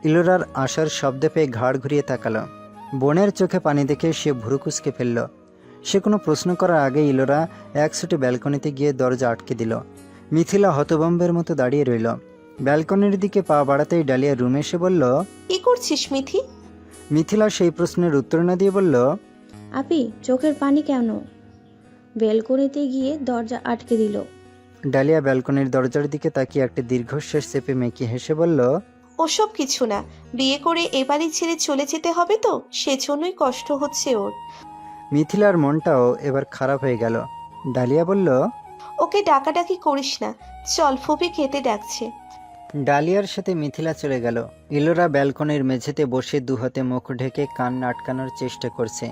ইলোরার আসার শব্দ পেয়ে ঘাড় ঘুরিয়ে তাকালো। বোনের চোখে পানি দেখে সে ভুরু কুঁচকে ফেলল। সে কোনো প্রশ্ন করার আগে ইলোরা এক ছুটে ব্যালকনিতে গিয়ে দরজা আটকে দিল। মিথিলা হতভম্বের মতো দাঁড়িয়ে রইল। ব্যালকনির দিকে পা বাড়াতেই ডালিয়া রুমে এসে বলল, কি করছিস মিথি? মিথিলা সেই প্রশ্নের উত্তর না দিয়ে বলল, আপি চোখের পানি কেন? বেলকনিতে গিয়ে দরজা আটকে দিল। ডালিয়া ব্যালকনির দরজার দিকে তাকিয়ে একটা দীর্ঘশ্বাস চেপে মেকি হেসে বলল, ওসব কিছু না, বিয়ে করে এবারই ছেড়ে চলে যেতে হবে তো, সেজন্যই কষ্ট হচ্ছে ওর। মিথিলার মনটাও এবার খারাপ হয়ে গেল। ডালিয়া বলল, ওকে ডাকাডাকি করিস না, চল ফুপি খেতে ডাকছে। ডালিয়ার সাথে মিথিলা চলে গেল। ইলোরা ব্যালকনির মেঝেতে বসে দুহাতে মুখ ঢেকে কান আটকানোর চেষ্টা করছে।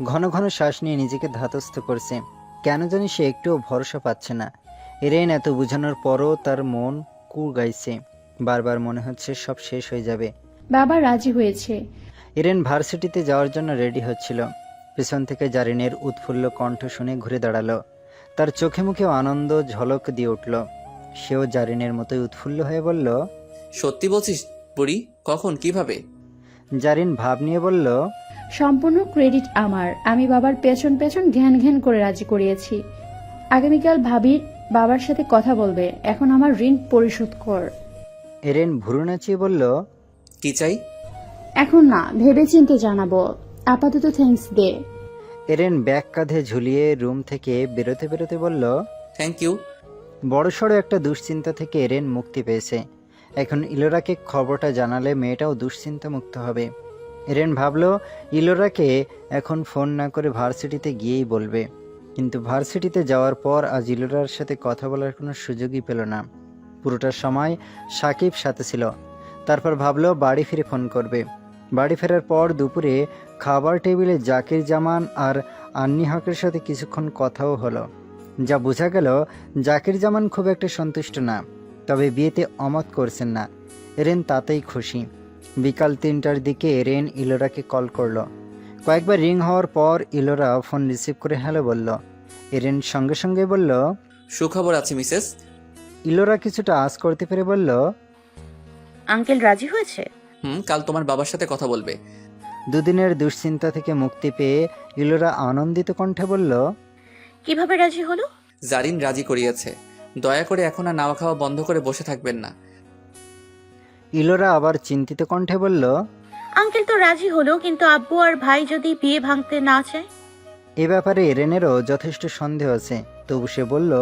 ঘন ঘন শ্বাস নিয়ে নিজেকে ধাতস্থ করছে। কেন জানি সে একটুও ভরসা পাচ্ছে না। এরেন এত বোঝানোর পরও তার মন গাইছে। বারবার মনে হচ্ছে সব শেষ হয়ে যাবে। বাবা রাজি হয়েছে। এরেন ভার্সিটিতে যাওয়ার জন্য রেডি হচ্ছিল। পেছন থেকে জারিনের উৎফুল্ল কণ্ঠ শুনে ঘুরে দাঁড়ালো। তার চোখে মুখেও আনন্দ ঝলক দিয়ে উঠল। সেও জারিনের মতোই উৎফুল্ল হয়ে বলল, সত্যি বলছিস বুড়ি? কখন, কিভাবে? জারিন ভাব নিয়ে বলল, সম্পূর্ণ ক্রেডিট আমার। আমি বাবার পেছন পেছন ঘ্যান ঘ্যান করে রাজি করিয়েছি। আগামীকাল ভাবির বাবার সাথে কথা বলবে। এখন আমার ঋণ পরিশোধ কর। এরেন ভুরু নাচিয়ে বলল, কি চাই? এখন না, ভেবেচিন্তে জানাবো। আপাতত থ্যাঙ্কস দে। এরেন ব্যাগ কাঁধে ঝুলিয়ে রুম থেকে বেরোতে বেরোতে বলল, থ্যাংক ইউ। বড়সড় একটা দুশ্চিন্তা থেকে এরেন মুক্তি পেয়েছে। এখন ইলোরাকে খবরটা জানালে মেয়েটাও দুশ্চিন্তা মুক্ত হবে। এরেন ভাবল ইলোরাকে এখন ফোন না করে ভার্সিটিতে গিয়েই বলবে। কিন্তু ভার্সিটিতে যাওয়ার পর আজ ইলোরার সাথে কথা বলার কোনো সুযোগই পেল না। পুরোটা সময় সাকিব সাথে ছিল। তারপর ভাবল বাড়ি ফিরে ফোন করবে। বাড়ি ফেরার পর দুপুরে খাবার টেবিলে জাকির জামান আর আন্নি হকের সাথে কিছুক্ষণ কথাও হলো। যা বোঝা গেল জাকির জামান খুব একটা সন্তুষ্ট না, তবে বিয়েতে অমত করছেন না। এরেন তাতেই খুশি। বিকাল 3টার দিকে এরেন ইলোরাকে কল করলো। কয়েকবার রিং হওয়ার পর ইলোরা ফোন রিসিভ করে হ্যালো বলল। এরেন সঙ্গে সঙ্গে বলল, সুখবর আছে মিসেস। ইলোরা কিছুটা আঁচ করতে পেরে বলল, আঙ্কেল রাজি হয়েছে? কাল তোমার বাবার সাথে কথা বলবে। দুদিনের দুশ্চিন্তা থেকে মুক্তি পেয়ে ইলোরা আনন্দিত কণ্ঠে বলল, কিভাবে রাজি হলো? জারিন রাজি করিয়েছে। দয়া করে এখন আর নাওয়া খাওয়া বন্ধ করে বসে থাকবেন না। ইলোরা আবার চিন্তিত কণ্ঠে বলল, আঙ্কেল তো রাজি হলো, কিন্তু আব্বু আর ভাই যদি বিয়ে ভাঙতে না চায়? এ ব্যাপারে এরেনেরও যথেষ্ট সন্দেহ আছে। তবু সে বলল,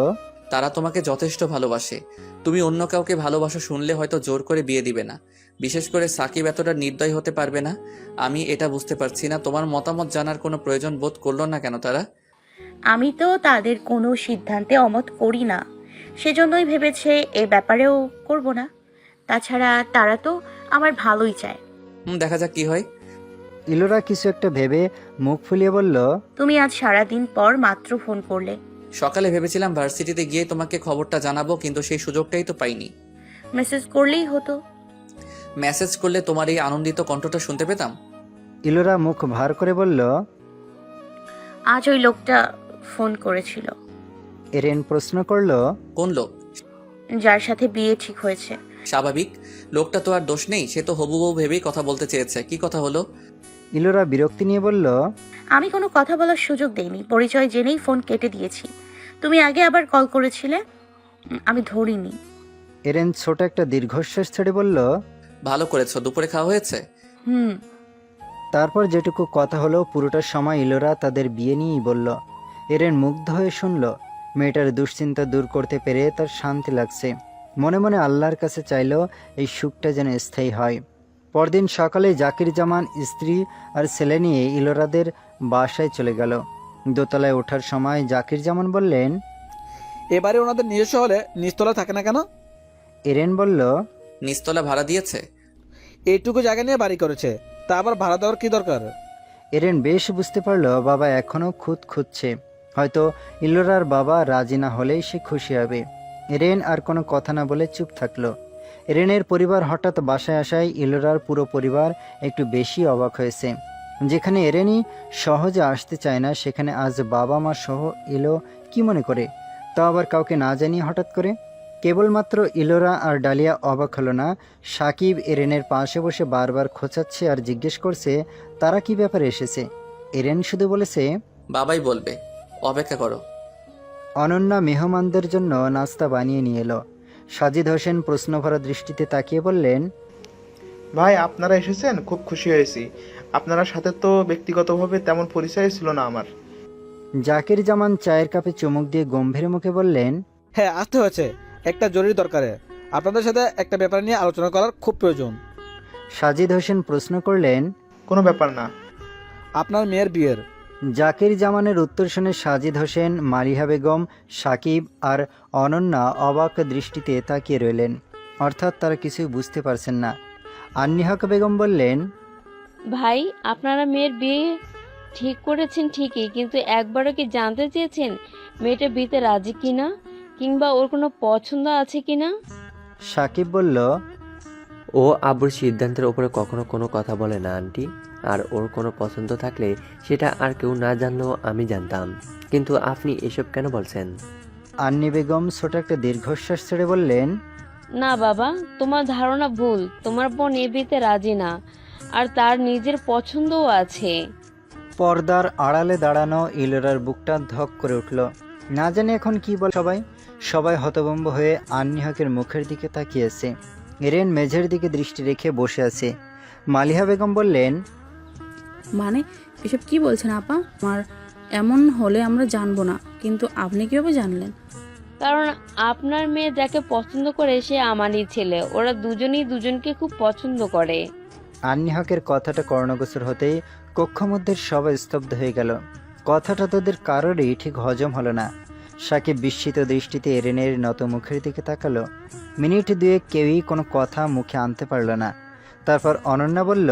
তারা তোমাকে যথেষ্ট ভালোবাসে। তুমি অন্য কাউকে ভালোবাসা শুনলে হয়তো জোর করে বিয়ে দিবে না। বিশেষ করে সাকিব এতটা নির্দয় হতে পারবে না। আমি এটা বুঝতে পারছি না, তোমার মতামত জানার কোনো প্রয়োজন বোধ করলো না কেন তারা? আমি তো তাদের কোনো সিদ্ধান্তে অমত করি না, সেজন্যই ভেবেছে এ ব্যাপারেও করব না। তাছাড়া তারা তো আমার ভালোই চায়। দেখা যাক কি হয়। ইলোরা কিছু একটা ভেবে মুখ ফুলিয়ে বলল, তুমি আজ সারাদিন পর মাত্র ফোন করলে। সকালে ভেবেছিলাম ভার্সিটিতে গিয়ে তোমাকে খবরটা জানাবো, কিন্তু সেই সুযোগটাই তো পাইনি। মেসেজ করলেই হতো। মেসেজ করলে তোমার এই আনন্দিত কণ্ঠটা শুনতে পেতাম। ইলোরা মুখ ভার করে বলল, আজ ওই লোকটা ফোন করেছিল। এরেন প্রশ্ন করল, কোন লোক? যার সাথে বিয়ে ঠিক হয়েছে। স্বাভাবিক, লোকটা তো আর দোষ নেই, সে তো হবু বউ ভেবেই কথা বলতে চেয়েছে। কি কথা হলো? ইলোরা বিরক্তি নিয়ে বলল, আমি কোনো কথা বলার সুযোগ দেইনি, পরিচয় জেনেই ফোন কেটে দিয়েছি। তুমি আগে আবার কল করেছিলে, আমি ধরিনি। এরেন ছোট একটা দীর্ঘশ্বাস ছেড়ে বলল, ভালো করেছো। দুপুরে খাওয়া হয়েছে? তারপর যেটুকু কথা হলো পুরোটা সময় ইলোরা তাদের বিয়ে নিয়েই বলল। এরেন মুগ্ধ হয়ে শুনল। মেয়েটার দুশ্চিন্তা দূর করতে পেরে তার শান্তি লাগছে। মনে মনে আল্লাহর কাছে চাইল এই সুখটা যেন স্থায়ী হয়। পরদিন সকালে জাকির জামান স্ত্রী আর ছেলে নিয়ে ইলোরাদের বাসায় চলে গেল। দোতলায় ওঠার সময় জাকির জামান বললেন, এবারে ওনাদের নিজস্ব হলে নিচতলা থাকে না কেন? এরেন বলল, নিচতলা ভাড়া দিয়েছে। এইটুকু জায়গা নিয়ে বাড়ি করেছে, তা আবার ভাড়া দেওয়ার কি দরকার? এরেন বেশ বুঝতে পারল বাবা এখনও খুঁজছে। হয়তো ইলোরার বাবা রাজি না হলেই সে খুশি হবে। এরেন আর কোনো কথা না বলে চুপ থাকলো। এরেনের পরিবার হঠাৎ বাসায় আসায় ইলোরার পুরো পরিবার একটু বেশি অবাক হয়েছে। যেখানে এরেনই সহজে আসতে চায় না, সেখানে আজ বাবা মা সহ এলো কি মনে করে, তা আবার কাউকে না জানিয়ে হঠাৎ করে। কেবলমাত্র ইলোরা আর ডালিয়া অবাক হলো না, সাকিব এরেনের পাশে বসে বারবার খোঁচাচ্ছে আর জিজ্ঞেস করছে তারা কি ব্যাপারে এসেছে। এরেন শুধু বলেছে, বাবাই বলবে, অপেক্ষা করো। অনন্যা মেহমানদের জন্য নাস্তা বানিয়ে নিয়ে এলো। সাজিদ হোসেন প্রশ্নভরা দৃষ্টিতে তাকিয়ে বললেন, ভাই আপনারা এসেছেন, খুব খুশি হয়েছি। আপনারা সাথে তো ব্যক্তিগতভাবে তেমন পরিচয় ছিল না আমার। জাকির জামান চায়ের কাপে চুমুক দিয়ে গম্ভীর মুখে বললেন, হ্যাঁ, আসতে হয়েছে, একটা জরুরি দরকারে আপনাদের সাথে একটা ব্যাপার নিয়ে আলোচনা করার খুব প্রয়োজন। সাজিদ হোসেন প্রশ্ন করলেন, কোনো ব্যাপার না। আপনার মেয়ের বিয়ের। জাকির জামানের উত্তর শুনে সাজিদ হোসেন, মালিহা বেগম, সাকিব আর অনন্যা অবাক দৃষ্টিতে তাকিয়ে রইলেন, অর্থাৎ তারা কিছুই বুঝতে পারছেন না। আন্নিহাক বেগম বললেন, ভাই, আপনারা মেয়ের বিয়ে ঠিক করেছেন ঠিকই, কিন্তু একবারও কি জানতে চেয়েছেন মেয়েটা বিয়েতে রাজি কিনা, কিংবা ওর কোনো পছন্দ আছে কিনা? সাকিব বলল, ও আব্বুর সিদ্ধান্তের ওপরে কখনো কোনো কথা বলে না আন্টি, আর ওর কোনো পছন্দ থাকলে সেটা আর কেউ না জানলেও আমি জানতাম, কিন্তু আপনি এসব কেন বলছেন? আন্নি বেগম ছোট একটা দীর্ঘশ্বাস ছেড়ে বললেন, না বাবা, তোমার ধারণা ভুল। তোমার বোন এ বিয়েতে রাজি না, আর তার নিজের পছন্দও আছে। পর্দার আড়ালে দাঁড়ানো ইলোরার বুকটা ধক করে উঠল। না জানি এখন কি বল সবাই হতভম্ব হয়ে আন্নিহাকের মুখের দিকে তাকিয়েছে। এরেন মেঝের দিকে দৃষ্টি রেখে বসে আছে। মালিহা বেগম বললেন, মানে এসব কি বলছেন আপা? আমার এমন হলে আমরা জানবো না, কিন্তু আপনি কিভাবে জানলেন? কারণ আপনার মেয়ে যাকে পছন্দ করে সে আমারই ছেলে। ওরা দুজনেই দুজনকে খুব পছন্দ করে। আন্নিহাকের কথাটা কর্ণগোচর হতেই কক্ষমধ্যের সবাই স্তব্ধ হয়ে গেল। কথাটা তাদের কারোরই ঠিক হজম হলো না। সাকিব বিস্মিত দৃষ্টিতে এরেনের নত মুখের দিকে তাকালো। মিনিট দুয়েক কেউই কোনো কথা মুখে আনতে পারল না। তারপর অনন্যা বলল,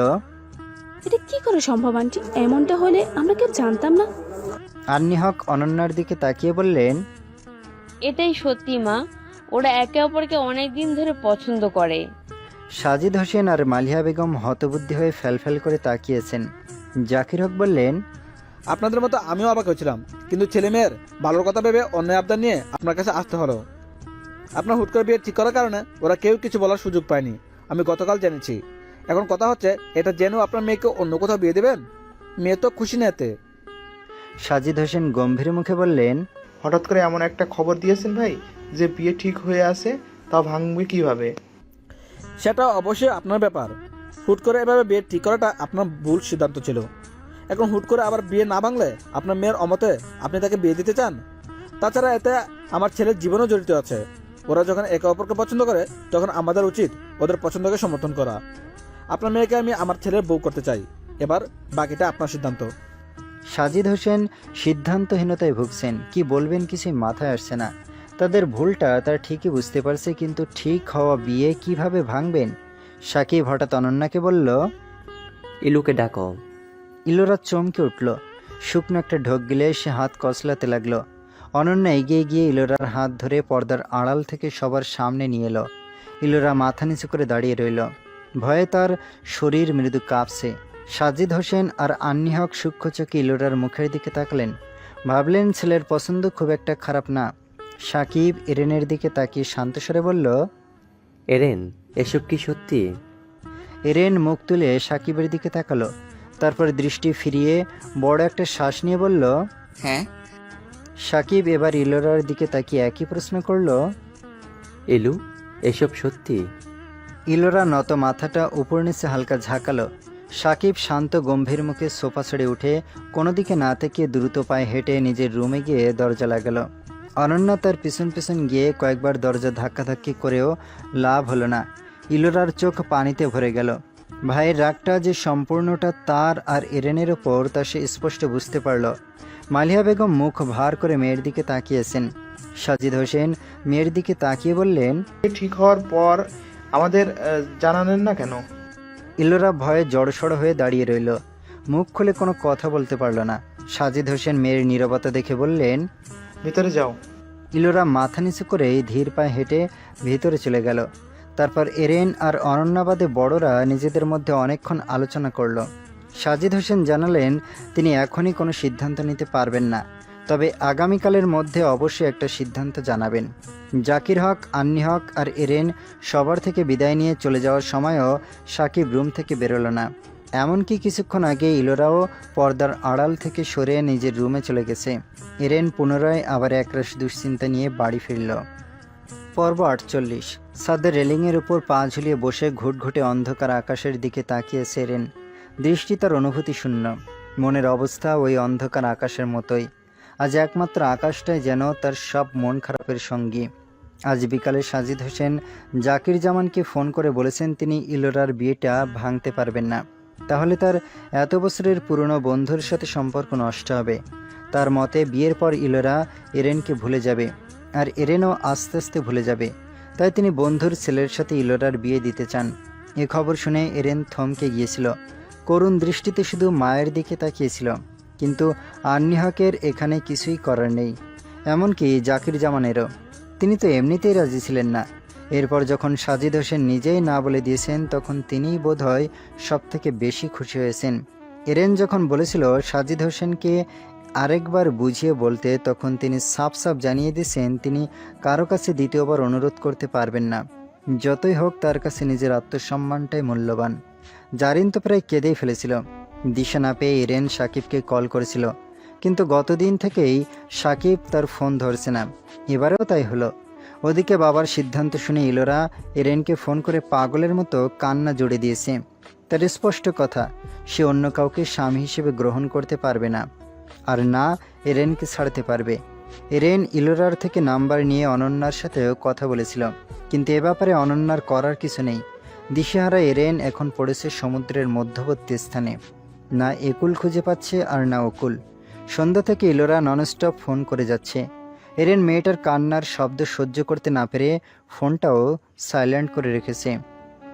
এটা কি করে সম্ভব আন্টি? এমনটা হলে আমরা কেউ জানতাম না। আন্নিহক অনন্যার দিকে তাকিয়ে বললেন, এটাই সত্যি মা, ওরা একে অপরকে অনেক দিন ধরে পছন্দ করে। সাজিদ হোসেন আর মালিহা বেগম হতবুদ্ধি হয়ে ফ্যালফ্যাল করে তাকিয়েছেন। জাকির হক বললেন, আপনাদের মতো আমিও অবাক হয়েছিলাম, কিন্তু ছেলে মেয়ের ভালোর কথা ভেবে অন্যায় আবদার নিয়ে আপনার কাছে আসতে হলো। আপনার হুট করে বিয়ে ঠিক করার কারণে ওরা কেউ কিছু বলার সুযোগ পায়নি, আমি গতকাল জেনেছি। এখন কথা হচ্ছে, এটা জেনেও আপনার মেয়েকে অন্য কোথাও বিয়ে দেবেন? মেয়ে তো খুশি না এতে। সাজিদ হোসেন গম্ভীর মুখে বললেন, হঠাৎ করে এমন একটা খবর দিয়েছেন ভাই যে বিয়ে ঠিক হয়ে আছে, তা ভাঙবে কিভাবে? সেটা অবশ্যই আপনার ব্যাপার। হুট করে এভাবে বিয়ে ঠিক করাটা আপনার ভুল সিদ্ধান্ত ছিল। এখন হুট করে আবার বিয়ে না ভাঙলে আপনার মেয়ের অমতে আপনি তাকে বিয়ে দিতে চান? তাছাড়া এতে আমার ছেলের জীবনও জড়িত আছে। ওরা যখন একে অপরকে পছন্দ করে তখন আমাদের উচিত ওদের পছন্দকে সমর্থন করা। আপনার মেয়েকে আমি আমার ছেলের বউ করতে চাই, এবার বাকিটা আপনার সিদ্ধান্ত। সাজিদ হোসেন সিদ্ধান্তহীনতায় ভুগছেন, কি বলবেন কিছুই মাথায় আসছে না। তাদের ভুলটা তারা ঠিকই বুঝতে পারছে, কিন্তু ঠিক হওয়া বিয়ে কিভাবে ভাঙবেন? সাকিব হঠাৎ অনন্যাকে বলল, ইলুকে ডাকো। ইলোরা চমকে উঠল। শুকনো একটা ঢোক গিলে সে হাত কসলাতে লাগলো। অনন্যা এগিয়ে গিয়ে ইলোরার হাত ধরে পর্দার আড়াল থেকে সবার সামনে নিয়ে এলো। ইলোরা মাথা নিচু করে দাঁড়িয়ে রইল, ভয়ে তার শরীর মৃদু কাঁপছে। সাজিদ হোসেন আর আন্নিহক সূক্ষ্ম চোখে ইলোরার মুখের দিকে তাকালেন, ভাবলেন ছেলের পছন্দ খুব একটা খারাপ না। সাকিব এরেনের দিকে তাকিয়ে শান্তস্বরে বলল, এরেন, এসব কি সত্যি? এরেন মুখ তুলে সাকিবের দিকে তাকালো, তারপর দৃষ্টি ফিরিয়ে বড় একটা শ্বাস নিয়ে বলল, হ্যাঁ। সাকিব এবার ইলোরার দিকে তাকিয়ে একই প্রশ্ন করল, ইলু, এসব সত্যি? ইলোরা নত মাথাটা উপর নিচে হালকা ঝাঁকালো। সাকিব শান্ত গম্ভীর মুখে সোফা ছেড়ে উঠে কোনো দিকে না থেকে দ্রুত পায়ে হেঁটে নিজের রুমে গিয়ে দরজা লাগালো। অনন্যা তার পিছন পিছন গিয়ে কয়েকবার দরজা ধাক্কাধাক্কি করেও লাভ হলো না। ইলোরার চোখ পানিতে ভরে গেল। ভাইয়ের রাগটা যে সম্পূর্ণটা তার আর এরেনের ওপর তা সে স্পষ্ট বুঝতে পারল। মালিহা বেগম মুখ ভার করে মেয়ের দিকে তাকিয়েছেন। সাজিদ হোসেন মেয়ের দিকে তাকিয়ে বললেন, ঠিক হওয়ার পর আমাদের জানালেন না কেন? ইলোরা ভয়ে জড়সড় হয়ে দাঁড়িয়ে রইল, মুখ খুলে কোনো কথা বলতে পারল না। সাজিদ হোসেন মেয়ের নীরবতা দেখে বললেন, ভিতরে যাও। ইলোরা মাথা নিচু করে ধীর পায়ে হেঁটে ভিতরে চলে গেল। তারপর এরেন আর অনন্যাবাদে বড়রা নিজেদের মধ্যে অনেকক্ষণ আলোচনা করল। সাজিদ হোসেন জানালেন তিনি এখনই কোনো সিদ্ধান্ত নিতে পারবেন না, তবে আগামীকালের মধ্যে অবশ্যই একটা সিদ্ধান্ত জানাবেন। জাকির হক, আন্নি হক আর এরেন সবার থেকে বিদায় নিয়ে চলে যাওয়ার সময়ও সাকিব রুম থেকে বেরোলো না। এমনকি কিছুক্ষণ আগে ইলোরাও পর্দার আড়াল থেকে সরে নিজের রুমে চলে গেছে। এরেন পুনরায় আবার একরাশ দুশ্চিন্তা নিয়ে বাড়ি ফিরল। পর্ব 48। ছাদের রেলিংয়ের উপর পা ঝুলিয়ে বসে ঘুটঘুটে অন্ধকার আকাশের দিকে তাকিয়েছে এরেন। দৃষ্টি তার অনুভূতি শূন্য, মনের অবস্থা ওই অন্ধকার আকাশের মতোই। আজ একমাত্র আকাশটাই যেন তার সব মন খারাপের সঙ্গী। আজ বিকালে সাজিদ হোসেন জাকির জামানকে ফোন করে বলেছেন তিনি ইলোরার বিয়েটা ভাঙতে পারবেন না, তাহলে তার এত বছরের পুরনো বন্ধুর সাথে সম্পর্ক নষ্ট হবে। তার মতে বিয়ের পর ইলোরা এরেনকে ভুলে যাবে, আর এরেনও আস্তে আস্তে ভুলে যাবে। তাই তিনি বন্ধুর ছেলের সাথে ইলোরার বিয়ে দিতে চান। এ খবর শুনে এরেন থমকে গিয়েছিল, করুণ দৃষ্টিতে শুধু মায়ের দিকে তাকিয়েছিল। কিন্তু আন্নি হকের এখানে কিছুই করার নেই, এমনকি জাকির জামানেরও। তিনি তো এমনিতেই রাজি ছিলেন না। এরপর যখন সাজিদ হোসেন নিজেই না বলে দিয়েছেন, তখন তিনিই বোধহয় সব থেকে বেশি খুশি হয়েছেন। এরেন যখন বলেছিল সাজিদ হোসেনকে আরেকবার বুঝিয়ে বলতে, তখন তিনি সাফ সাফ জানিয়ে দিয়েছেন তিনি কারো কাছে দ্বিতীয়বার অনুরোধ করতে পারবেন না। যতই হোক তার কাছে নিজের আত্মসম্মানটাই মূল্যবান। জারিন তো প্রায় কেঁদেই ফেলেছিল। দিশা না পেয়ে এরেন সাকিবকে কল করেছিল, কিন্তু গতদিন থেকেই সাকিব তার ফোন ধরছে না। এবারেও তাই হলো। ওদিকে বাবার সিদ্ধান্ত শুনে ইলোরা এরেনকে ফোন করে পাগলের মতো কান্না জুড়ে দিয়েছে। তার স্পষ্ট কথা, সে অন্য কাউকে স্বামী হিসেবে গ্রহণ করতে পারবে না, আর না এরেনকে ছাড়তে পারবে। এরেন ইলোরার থেকে নাম্বার নিয়ে অনন্যার সাথেও কথা বলেছিল, কিন্তু এ ব্যাপারে অনন্যার করার কিছু নেই। দিশেহারা এরেন এখন পড়েছে সমুদ্রের মধ্যবর্তী স্থানে, না একুল খুঁজে পাচ্ছে আর না অকুল। সন্ধ্যা থেকে ইলোরা ননস্টপ ফোন করে যাচ্ছে। এরেন মেয়েটার কান্নার শব্দ সহ্য করতে না পেরে ফোনটাও সাইলেন্ট করে রেখেছে।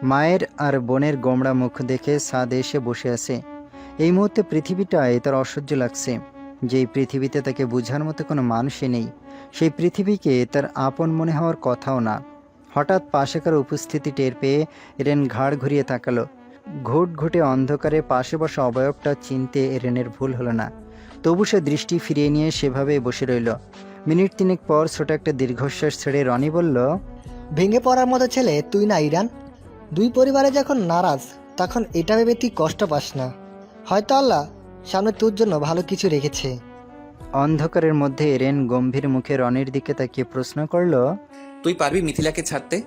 মায়ের আর বোনের গোমড়া মুখ দেখে ছাদে এসে বসে আছে। এই মুহূর্তে পৃথিবীটায় তার অসহ্য লাগছে। যেই পৃথিবীতে তাকে বোঝার মতো কোনো মানুষই নেই, সেই পৃথিবীকে তার আপন মনে হওয়ার কথাও না। হঠাৎ পাশে কারো উপস্থিতি টের পেয়ে এরেন ঘাড় ঘুরিয়ে তাকালো। ঘুটঘুটে অন্ধকারে পাশে বসা অবয়বটা চিনতে এরেনের ভুল হলো না। তবু সে দৃষ্টি ফিরিয়ে নিয়ে সেভাবেই বসে রইল। মিনিট তিনেক পর ছোট একটা দীর্ঘশ্বাস ছেড়ে রনি বলল, ভেঙে পড়ার মতো ছেলে তুই না ইরান। দুই পরিবারে যখন নারাজ, তখন এটা ভেবে তুই কষ্ট পাস না। হয়তো আল্লাহ সামনে তোর জন্য ভালো কিছু রেখেছে। অন্ধকারের মধ্যে এরেন গম্ভীর মুখে রনির দিকে তাকিয়ে প্রশ্ন করল, তুই পারবি মিথিলাকে ছাড়তে?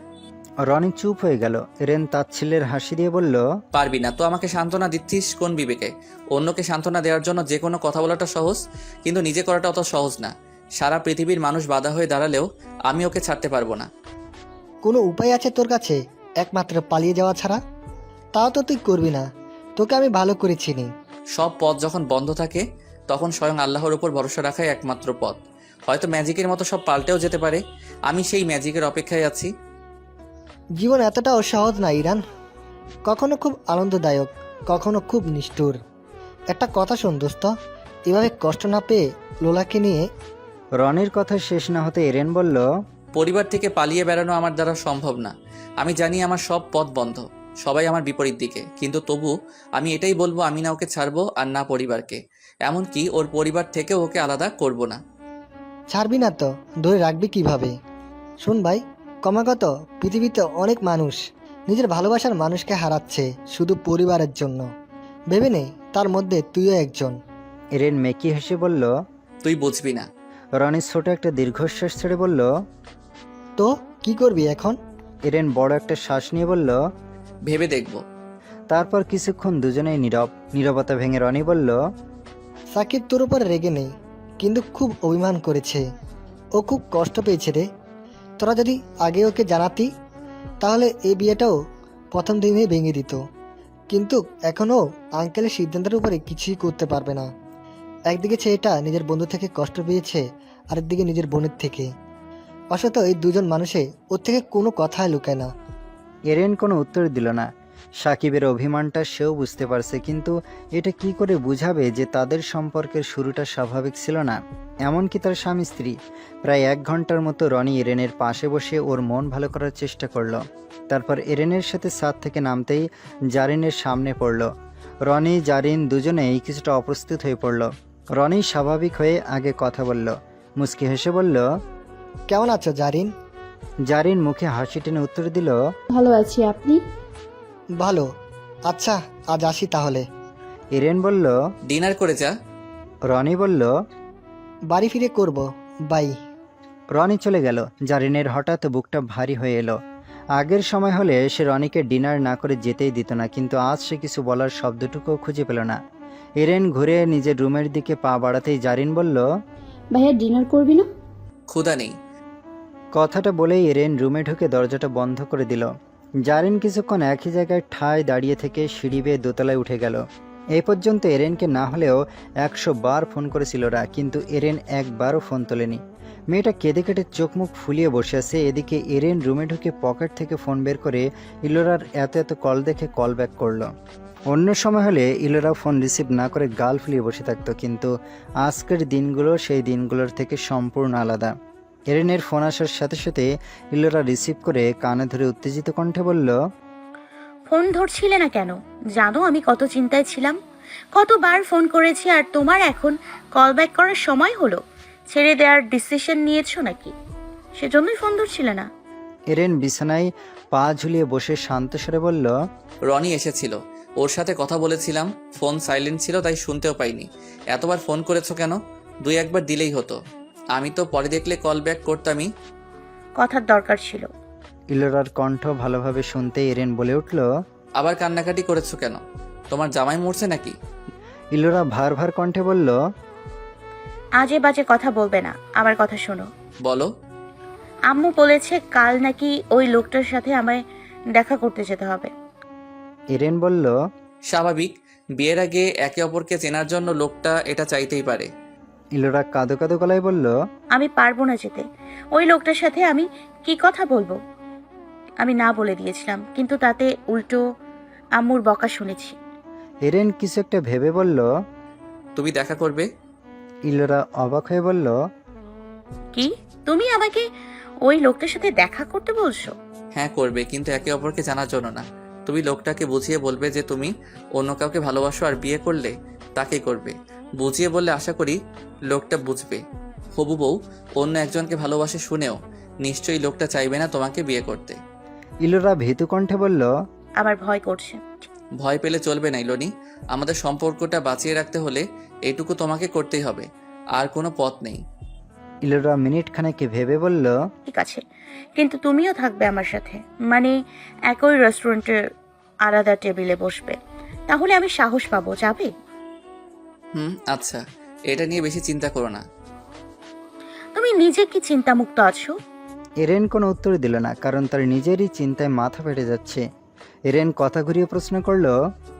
রনি চুপ হয়ে গেল। এরেন তাচ্ছিল্যের হাসি দিয়ে বলল, পারবি না তো আমাকে সান্ত্বনা দিচ্ছিস কোন বিবেকে? অন্যকে সান্ত্বনা দেওয়ার জন্য যে কোনো কথা বলাটা সহজ, কিন্তু নিজে করাটা অত সহজ না। সারা পৃথিবীর মানুষ বাধা হয়ে দাঁড়ালেও আমি ওকে ছাড়তে পারবো না। কোনো উপায় আছে তোর কাছে একমাত্র পালিয়ে যাওয়া ছাড়া? তাও তো তুই করবি না। তোকে আমি ভালো করে চিনি। সব পথ যখন বন্ধ থাকে, তখন স্বয়ং আল্লাহর উপর ভরসা রাখাই একমাত্র পথ। হয়তো ম্যাজিকের মতো সব পাল্টেও যেতে পারে। আমি সেই ম্যাজিকের অপেক্ষায় আছি। জীবন এতটাও সহজ না ইরান। কখনো খুব আনন্দদায়ক, কখনো খুব নিষ্ঠুর। একটা কথা শোন দোস্ত, এভাবে কষ্ট না পেয়ে লোলাকে নিয়ে। রনির কথা শেষ না হতে এরেন বলল, পরিবার থেকে পালিয়ে বেড়ানো আমার দ্বারা সম্ভব না। আমি জানি আমার সব পথ বন্ধ, সবাই আমার বিপরীত দিকে, কিন্তু তবু আমি এটাই বলবো, আমি না ওকে ছাড়বো আর না পরিবারকে। এমনকি ওর পরিবার থেকেও ওকে আলাদা করব না। ছাড়বি না তো ধরে রাখবি কিভাবে? শুন ভাই, ক্রমাগত পৃথিবীতে অনেক মানুষ নিজের ভালোবাসার মানুষকে হারাচ্ছে শুধু পরিবারের জন্য। ভেবে নে তার মধ্যে তুইও একজন। এরেন মেকি হেসে বলল, তুই বুঝবি না। রনি ছোট একটা দীর্ঘশ্বাস ছেড়ে বলল, তো কি করবি এখন? এরেন বড় একটা শ্বাস নিয়ে বলল, ভেবে দেখব। তারপর কিছুক্ষণ দুজনেই নীরব। নীরবতা ভেঙে রনি বলল, সাকিব তোর উপর রেগে নেই, কিন্তু খুব অভিমান করেছে। ও খুব কষ্ট পেয়েছে রে। তোরা যদি আগে ওকে জানাতি, তাহলে এই বিয়েটাও প্রথম দিনেই ভেঙে দিত। কিন্তু এখনও আঙ্কেলের সিদ্ধান্তের উপরে কিছুই করতে পারবে না। একদিকে ছেলেটা নিজের বন্ধু থেকে কষ্ট পেয়েছে, আরেকদিকে নিজের বোনের থেকে। অসত এই দুজন মানুষে ওর থেকে কোনো কথাই লুকায় না। এরেন কোনো উত্তর দিল না। সাকিবের অভিমানটা সেও বুঝতে পারছে, কিন্তু এটা কি করে বুঝাবে যে তাদের সম্পর্কের শুরুটা স্বাভাবিক ছিল না? এমনকি তার স্বামী স্ত্রী। প্রায় 1 ঘন্টার মতো রনি এরেনের পাশে বসে ওর মন ভালো করার চেষ্টা করলো। তারপর এরেনের সাথে ছাদ থেকে নামতেই জারিনের সামনে পড়ল। রনি জারিন দুজনেই কিছুটা অপ্রস্তুত হয়ে পড়ল। রনি স্বাভাবিক হয়ে আগে কথা বলল, মুচকি হেসে বলল, কেমন আছো জারিন? জারিন মুখে হাসি টেনে উত্তর দিল, ভালো আছি, আপনি? ভালো। আচ্ছা আজ আসি তাহলে। এরেন বলল। ডিনার করে যা। রনি বলল। বাড়ি ফিরে করব, বাই। রনি চলে গেল। জারিনের হঠাৎ বুকটা ভারী হয়ে এলো। আগের সময় হলে সে রনিকে ডিনার না করে যেতেই দিত না, কিন্তু আজ সে কিছু বলার শব্দটুকুও খুঁজে পেল না। এরেন ঘুরে নিজের রুমের দিকে পা বাড়াতেই জারিন বলল, ভাইয়া ডিনার করবি না? ক্ষুধা নেই। কথাটা বলেই এরেন রুমে ঢুকে দরজাটা বন্ধ করে দিল। জারিন কিছুক্ষণ একই জায়গায় ঠায় দাঁড়িয়ে থেকে সিঁড়ি বেয়ে দোতলায় উঠে গেল। এই পর্যন্ত এরেনকে না হলেও 100 বার ফোন করেছিল ওরা, কিন্তু এরেন একবারও ফোন তোলেনি। মেয়েটা কেঁদে কেটে চোখ মুখ ফুলিয়ে বসে আছে। এদিকে এরেন রুমে ঢুকে পকেট থেকে ফোন বের করে ইলোরার এত কল দেখে কল ব্যাক করলো। অন্য সময় হলে ইলোরা ফোন রিসিভ না করে গাল ফুলিয়ে বসে থাকতো, কিন্তু আজকের দিনগুলো সেই দিনগুলোর থেকে সম্পূর্ণ আলাদা। এরেনের ফোন আসার সাথে সাথে ইলোরা রিসিভ করে কানে ধরে উত্তেজিত কণ্ঠে বলল, ফোন ধরছিলে না কেন? জানো আমি কত চিন্তায় ছিলাম, কতবার ফোন করেছি, আর তোমার এখন কল ব্যাক করার সময় হলো? ছেড়ে দেওয়ার ডিসিশন নিয়েছো নাকি? সেজন্যই ফোন ধরছিলে না। এরেন বিছানায় পা ঝুলিয়ে বসে শান্ত স্বরে বলল, রনি এসেছিল, ওর সাথে কথা বলেছিলাম, ফোন সাইলেন্ট ছিল তাই শুনতেও পাইনি। এতবার ফোন করেছো কেন? 2-1 বার দিলেই হতো, আমি তো পরে দেখলে কল ব্যাক করতামই। কথার দরকার ছিল। ইলোরার কণ্ঠ ভালোভাবে শুনতে এরেন বলে উঠল, আবার কান্নাকাটি করেছো কেন? তোমার জামাই মরছে নাকি? ইলোরা ভার ভার কণ্ঠে বলল, আজে বাজে কথা বলবে না, আমার কথা শোনো। বলো। আম্মু বলেছে কাল নাকি ওই লোকটার সাথে আমায় দেখা করতে যেতে হবে। এরেন বলল, স্বাভাবিক, বিয়ের আগে একে অপরকে চেনার জন্য লোকটা এটা চাইতেই পারে। ইলোরা কাঁদো কাঁদো গলায় বলল, আমি পারবো না যেতে। ওই লোকটার সাথে আমি কি কথা বলবো? আমি না বলে দিয়েছিলাম, কিন্তু তাতে উল্টো আম্মুর বকা শুনেছি। এরেন কিছু একটা ভেবে বলল, তুমি দেখা করবে? ইলোরা অবাক হয়ে বলল, কি? তুমি আমাকে ওই লোকটার সাথে দেখা করতে বলছো? হ্যাঁ করবে, কিন্তু একে অপরকে জানার জন্য না। তুমি লোকটাকে বুঝিয়ে বলবে যে তুমি অন্য কাউকে ভালোবাসো আর বিয়ে করলে তাকেই করবে। বুঝিয়ে বললে আশা করি লোকটা বুঝবে। হবু বউ অন্য একজনকে ভালোবাসে শুনেও নিশ্চয়ই লোকটা চাইবে না তোমাকে বিয়ে করতে। ইলোরা ভীতু কণ্ঠে বলল, আমার ভয় করছে। ভয় পেলে চলবে না ইলোনি, আমাদের সম্পর্কটা বাঁচিয়ে রাখতে হলে এইটুকু তোমাকে করতেই হবে, আর কোনো পথ নেই। ইলোরা মিনিট খানেক ভেবে বলল, ঠিক আছে, কিন্তু তুমিও থাকবে আমার সাথে, মানে একই রেস্টুরেন্টের আলাদা টেবিলে বসবে, তাহলে আমি সাহস পাবো। যাবে? আচ্ছা, এটা নিয়ে বেশি চিন্তা করো না। তুমি নিজে কি চিন্তামুক্ত আছো? এরেন কোনো উত্তর দিল না, কারণ তার নিজেরই চিন্তায় মাথা ফেটে যাচ্ছে। এরেন কথা ঘুরিয়ে প্রশ্ন করল,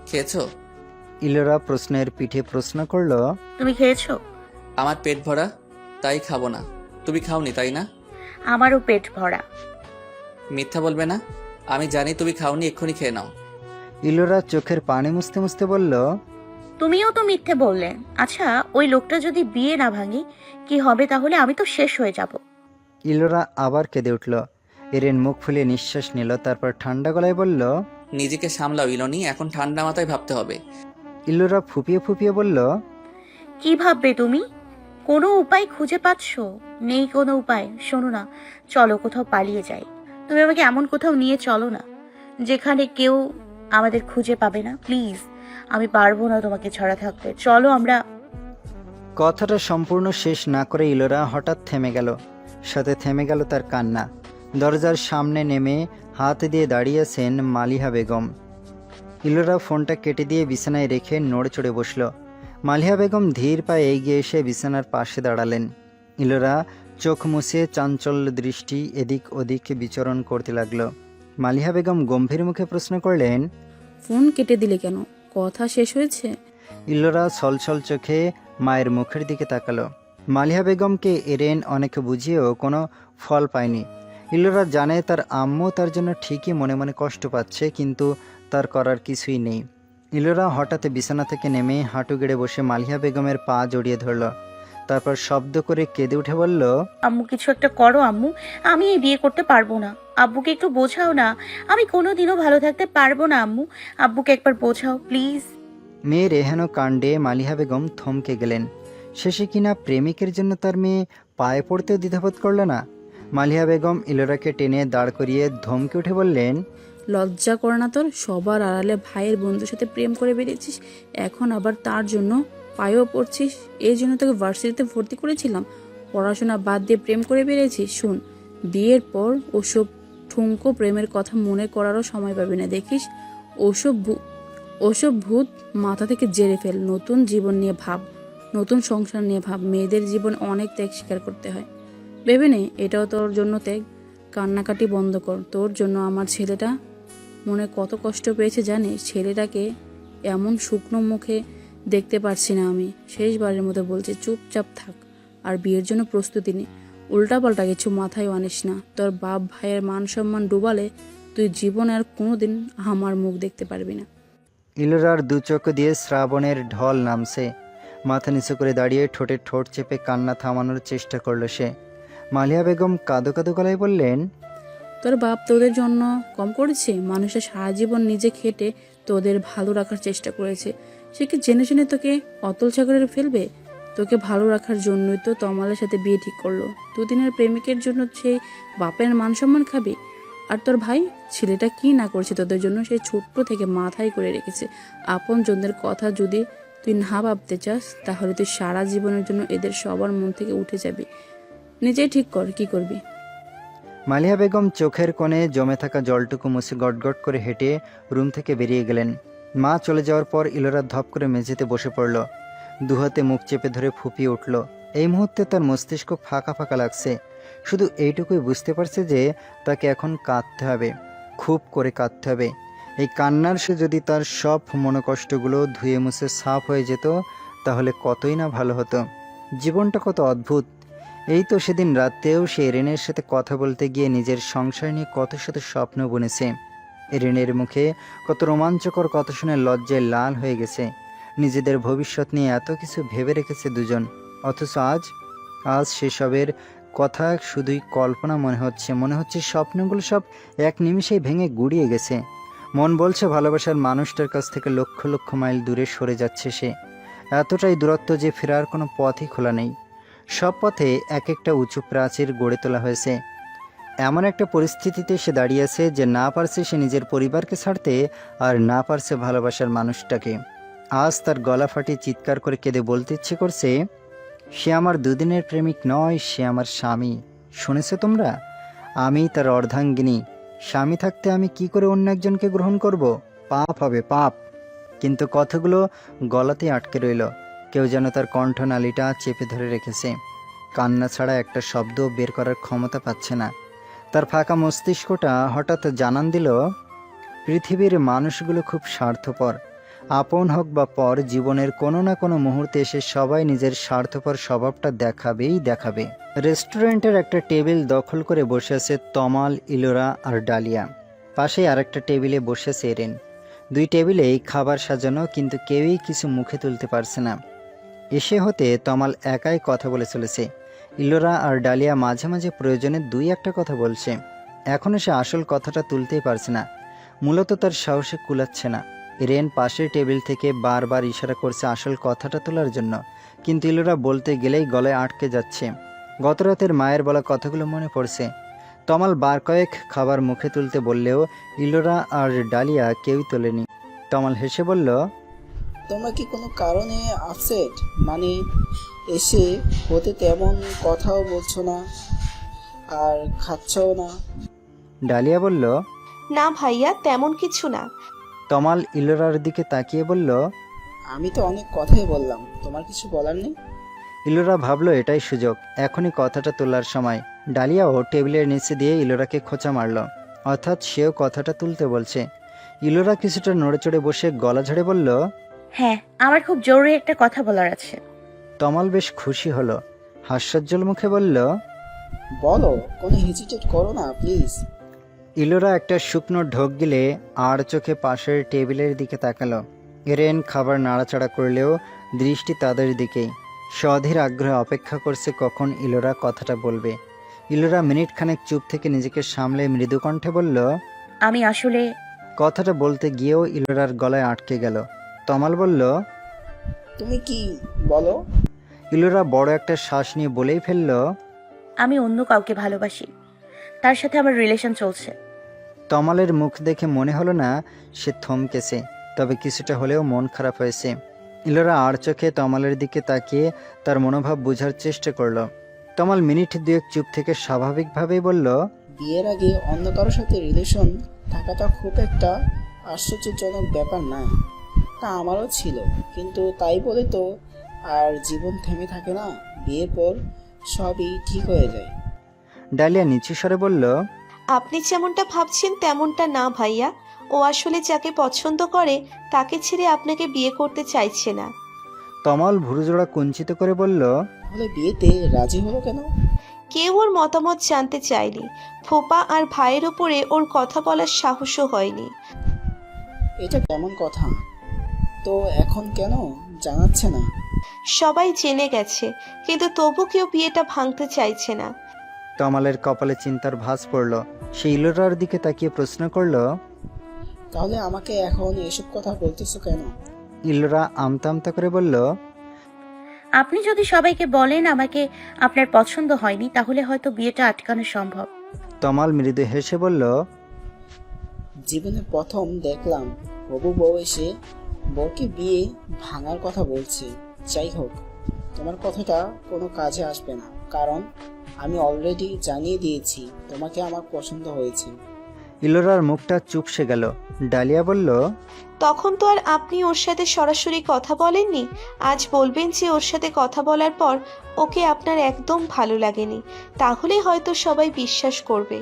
খেয়েছো? ইলোরা প্রশ্নের পিঠে প্রশ্ন করল, তুমি খেয়েছো? আমার পেট ভরা, তাই খাবো না। তুমি খাওনি তাই না? আমারও পেট ভরা। মিথ্যা বলবে না, আমি জানি তুমি খাওনি, এক্ষুনি খেয়ে নাও। ইলোরা চোখের পানি মুছতে মুছতে বলল, তুমিও তো মিথ্যে বললে। আচ্ছা, ওই লোকটা যদি বিয়ে না ভাঙি কি হবে? তাহলে আমি তো শেষ হয়ে যাব। ইলোরা আবার কেঁদে উঠল। এরেন মুখ ফুলিয়ে নিঃশ্বাস নিল, তারপর ঠান্ডা গলায় বলল, নিজেকে সামলাও ইলোনি, এখন ঠান্ডা মাথায় ভাবতে হবে। ইলোরা ফুপিয়ে ফুপিয়ে বলল, কি ভাববে তুমি? কোনো উপায় খুঁজে পাচ্ছো? নেই কোনো উপায়? শোনো না, চলো কোথাও পালিয়ে যাই। তুমি আমাকে এমন কোথাও নিয়ে চলো না যেখানে কেউ আমাদের খুঁজে পাবে না, প্লিজ। আমি পারবো না তোমাকে ছাড়া থাকতে, চলো আমরা। কথাটা সম্পূর্ণ শেষ না করে ইলোরা হঠাৎ থেমে গেল, সাথে থেমে গেল তার কান্না। দরজার সামনে নেমে হাত দিয়ে দাঁড়িয়েছেন মালিহা বেগম। ইলোরা ফোনটা কেটে দিয়ে বিছানায় রেখে নড়ে চড়ে বসল। মালিহা বেগম ধীর পায়ে এগিয়ে এসে বিছানার পাশে দাঁড়ালেন। ইলোরা চোখ মুছে চাঞ্চল্য দৃষ্টি এদিক ওদিক বিচরণ করতে লাগলো। মালিহা বেগম গম্ভীর মুখে প্রশ্ন করলেন, ফোন কেটে দিলে কেন? কথা শেষ হয়েছে? ইলোরা ছলছল চোখে মায়ের মুখের দিকে তাকালো। মালিহা বেগমকে এরেন অনেক বুঝিয়েও কোনো ফল পায়নি। ইলোরা জানে তার আম্মু তার জন্য ঠিকই মনে মনে কষ্ট পাচ্ছে, কিন্তু তার করার কিছুই নেই। ইলোরা হঠাৎ বিছানা থেকে নেমে হাঁটু গেড়ে বসে মালিহা বেগমের পা জড়িয়ে ধরল, তারপর শব্দ করে কেঁদে উঠে বলল, আম্মু কিছু একটা করো আম্মু, আমি এই বিয়ে করতে পারবো না। আব্বুকে একটু বোঝাও না, আমি কোনোদিনও ভালো থাকতে পারবো না আম্মু। আব্বুকে একবার বোঝাও প্লিজ। মেয়ের এহেন কাণ্ডে মালিহা বেগম থমকে গেলেন। শেষে কিনা প্রেমিকের জন্য তার মেয়ে পায়ে পড়তেও দ্বিধাবোধ করল না। মালিহা বেগম ইলোরাকে টেনে দাঁড় করিয়ে ধমকে উঠে বললেন, লজ্জা করে না তোর? সবার আড়ালে ভাইয়ের বন্ধুর সাথে প্রেম করে বেরিয়েছিস, এখন আবার তার জন্য পায়েও পড়ছিস। এই জন্য তোকে ভার্সিটিতে ভর্তি করেছিলাম, পড়াশোনা বাদ দিয়ে প্রেম করে বেরিয়েছিস। শুন, বিয়ের পর ওসব ঠুনকো প্রেমের কথা মনে করারও সময় পাবি না, দেখিস। ওসব ভূত মাথা থেকে জেরে ফেল, নতুন জীবন নিয়ে ভাব, নতুন সংসার নিয়ে ভাব। মেয়েদের জীবন অনেক ত্যাগ স্বীকার করতে হয়, ভেবে নে এটাও তোর জন্য ত্যাগ। কান্নাকাটি বন্ধ কর, তোর জন্য আমার ছেলেটা মনে কত কষ্ট পেয়েছে জানিস? ছেলেটাকে এমন শুকনো মুখে দেখতে পারছি না আমি। শেষবারের মতো বলছি, চুপচাপ থাক আর বিয়ের জন্য প্রস্তুতি নে। উল্টাপাল্টা কিছু মাথায় আনিস না। তোর বাপ ভাইয়ের মান সম্মান ডুবালে তুই জীবনে আর কোনোদিন আমার মুখ দেখতে পারবি না। ইলোরার দু চোখ দিয়ে শ্রাবণের ঢল নামছে। মাথা নিচু করে দাঁড়িয়ে ঠোঁটে ঠোঁট চেপে কান্না থামানোর চেষ্টা করলো সে। মালিয়া বেগম কাঁদো কাঁদো গলায় বললেন, তোর বাপ তোদের জন্য কম করেছে? মানুষের সারা জীবন নিজে খেটে তোদের ভালো রাখার চেষ্টা করেছে, সে কি জেনে জেনে তোকে অতল সাগরে ফেলবে? তোকে ভালো রাখার জন্যই তো তমালের সাথে বিয়ে ঠিক করলো। দুদিনের প্রেমিকের জন্য সেই বাপের মান সম্মান খাবি? আর তোর ভাই ছেলেটা কি না করছে তোদের জন্য, সেই ছোট্ট থেকে মাথায় করে রেখেছে। আপন জনদের কথা যদি তুই না ভাবতে চাস, তাহলে তুই সারা জীবনের জন্য এদের সবার মন থেকে উঠে যাবি। নিজেই ঠিক কর কি করবি। মালিয়া বেগম চোখের কোণে জমে থাকা জলটুকু মুছে গটগট করে হেঁটে রুম থেকে বেরিয়ে গেলেন। মা চলে যাওয়ার পর ইলোরা ধপ করে মেঝেতে বসে পড়ল, দুহাতে মুখ চেপে ধরে ফুপিয়ে উঠল। এই মুহূর্তে তার মস্তিষ্ক ফাঁকা ফাঁকা লাগছে। শুধু এইটুকুই বুঝতে পারছে যে তাকে এখন কাঁদতে হবে, খুব করে কাঁদতে হবে। এই কান্নার সে যদি তার সব মনোকষ্টগুলো ধুয়ে মুছে সাফ হয়ে যেত, তাহলে কতই না ভালো হতো। জীবনটা কত অদ্ভুত। এই তো সেদিন রাতেও সে এরেনের সাথে কথা বলতে গিয়ে নিজের সংসার নিয়ে কত শত স্বপ্ন বুনেছে। এরেনের মুখে কত রোমাঞ্চকর কথা শুনে লজ্জায় লাল হয়ে গেছে। নিজেদের ভবিষ্যৎ নিয়ে এত কিছু ভেবে রেখেছে দুজন, অথচ আজ সেসবের কথা শুধুই কল্পনা মনে হচ্ছে স্বপ্নগুলো সব এক নিমিষেই ভেঙে গুড়িয়ে গেছে। মন বলছে ভালোবাসার মানুষটার কাছ থেকে লক্ষ লক্ষ মাইল দূরে সরে যাচ্ছে সে, এতটাই দূরত্ব যে ফেরার কোনো পথই খোলা নেই। সব পথে এক একটা উঁচু প্রাচীর গড়ে তোলা হয়েছে। এমন একটা পরিস্থিতিতে সে দাঁড়িয়েছে যে না পারছে সে নিজের পরিবারকে ছাড়তে, আর না পারছে ভালোবাসার মানুষটাকে। আজ তার গলা ফাটিয়ে চিৎকার করে কেঁদে বলতে ইচ্ছে করছে, সে আমার দুদিনের প্রেমিক নয়, সে আমার স্বামী। শুনেছো তোমরা? আমি তার অর্ধাঙ্গিনী। স্বামী থাকতে আমি কি করে অন্য একজনকে গ্রহণ করব? পাপ হবে, পাপ। কিন্তু কথাগুলো গলাতেই আটকে রইল। কেউ যেন তার কণ্ঠনালীটা চেপে ধরে রেখেছে। কান্না ছাড়া একটা শব্দ বের করার ক্ষমতা পাচ্ছে না। তার ফাঁকা মস্তিষ্কটা হঠাৎ জানান দিল, পৃথিবীর মানুষগুলো খুব স্বার্থপর। আপন হোক বা পর, জীবনের কোনো না কোনো মুহূর্তে এসে সবাই নিজের স্বার্থপর স্বভাবটা দেখাবে। রেস্টুরেন্টের একটা টেবিল দখল করে বসে আছে তমাল, ইলোরা আর ডালিয়া। পাশেই আরেকটা টেবিলে বসে আছে এরেন। দুই টেবিলেই খাবার সাজানো, কিন্তু কেউই কিছু মুখে তুলতে পারছে না। এসে হতে তমাল একাই কথা বলে চলেছে। ইলোরা আর ডালিয়া মাঝে মাঝে প্রয়োজনে দুই একটা কথা বলছে। এখনও সে আসল কথাটা তুলতেই পারছে না। মূলত তার সাহসে কুলাচ্ছে না। এরেন পাশের টেবিল থেকে বারবার ইশারা করছে আসল কথাটা তোলার জন্য, কিন্তু ইলোরা বলতে গেলেই গলায় আটকে যাচ্ছে। গতরাতের মায়ের বলা কথাগুলো মনে পড়ছে। তমাল বার কয়েক খাবার মুখে তুলতে বললেও ইলোরা আর ডালিয়া কেউই তোলেনি। তমাল হেসে বলল, তোমরা কি কোনো কারণে আপসেট? মানে এসে হতে তেমন কথাও বলছো না আর খাচ্ছও না। ডালিয়া বলল, না ভাইয়া, তেমন কিছু না। তমাল ইলোরার দিকে তাকিয়ে বলল, আমি তো অনেক কথাই বললাম, তোমার কিছু বলার নেই? ইলোরা ভাবলো এটাই সুযোগ, এখনই কথাটা তোলার সময়। ডালিয়াও টেবিলের নিচে দিয়ে ইলোরাকে খোঁচা মারল, অর্থাৎ সেও কথাটা তুলতে বলছে। ইলোরা কিছুটা নড়ে চড়ে বসে গলা ঝাড়ে বলল, হ্যাঁ, আমার খুব জরুরি একটা কথা বলার আছে। তমাল বেশ খুশি হলো, হাস্যোজ্জ্বল মুখে বলল, বলো, কোনো হেজিটেট করো না প্লিজ। ইলোরা একটা শুকনো ঢোক গিলে আর চোখে পাশের টেবিলের দিকে তাকালো। এরেন খাবার নাড়াচাড়া করলেও দৃষ্টি তাদের দিকেই। সধীর আগ্রহে অপেক্ষা করছে কখন ইলোরা কথাটা বলবে। ইলোরা মিনিট খানেক চুপ থেকে নিজেকে সামলে মৃদু কণ্ঠে বলল, আমি আসলে। কথাটা বলতে গিয়েও ইলোরার গলায় আটকে গেল। তমাল বলল, তুমি কি বলো? ইলোরা বড় একটা শ্বাস নিয়ে বলেই ফেলল, আমি অন্য কাউকে ভালোবাসি, তার সাথে আমার রিলেশন চলছে। তমালের মুখ দেখে মনে হলো না সে থমকেছে, তবে কিছুটা হলেও মন খারাপ হয়েছে। ইলোরা আর চোখে তমালের দিকে তাকিয়ে তার মনোভাব বোঝার চেষ্টা করলো। তমাল মিনিট দুয়েক চুপ থেকে স্বাভাবিকভাবেই বলল, বিয়ের আগে অন্য কারোর সাথে রিলেশন থাকাটা খুব একটা আশ্চর্যজনক ব্যাপার না। তা আমারও ছিল, কিন্তু তাই বলে তো আর জীবন থেমে থাকে না। বিয়ের পর সবই ঠিক হয়ে যায়। ডালিয়া নিচু স্বরে বলল, আপনি যেমনটা ভাবছেন তেমনটা না ভাইয়া। ও আসলে যাকে পছন্দ করে তাকে ছেড়ে আপনাকে বিয়ে করতে চাইছে না। তমাল ভুরুজোড়া কুঞ্চিত করে বলল, তাহলে বিয়েতে রাজি হলো কেন? কেউ ওর মতামত জানতে চায়নি। ফোপা আর ভাইয়ের উপরে ওর কথা বলার সাহসও হয়নি। এটা কেমন কথা? তো এখন কেন জানাচ্ছে না? সবাই জেনে গেছে, কিন্তু তবু কেউ বিয়েটা ভাঙতে চাইছে না। তমালের কপালে চিন্তার ভাঁজ পড়ল। সে ইলোরার দিকে তাকিয়ে প্রশ্ন করল, তাহলে আমাকে এখন এসব কথা বলতেছো কেন? ইলোরা আমতা আমতা করে বলল, আপনি যদি সবাইকে বলেন আমাকে আপনার পছন্দ হয়নি, তাহলে হয়তো বিয়েটা আটকানো সম্ভব। তমাল মৃদু হেসে বলল, জীবনে প্রথম দেখলাম হবু বউ এসে বউকে বিয়ে ভাঙার কথা বলছে। যাই হোক, তোমার কথাটা কোনো কাজে আসবে না, কারণ আমি অলরেডি জানিয়ে দিয়েছি তোমাকে আমার পছন্দ হয়েছে। ইলোরার মুখটা চুপসে গেল। ডালিয়া বলল, তখন তো আর আপনি ওর সাথে সরাসরি কথা বলেননি। আজ বলবেন যে ওর সাথে কথা বলার পর ওকে আপনার একদম ভালো লাগেনি। তাহলে হয়তো সবাই বিশ্বাস করবে।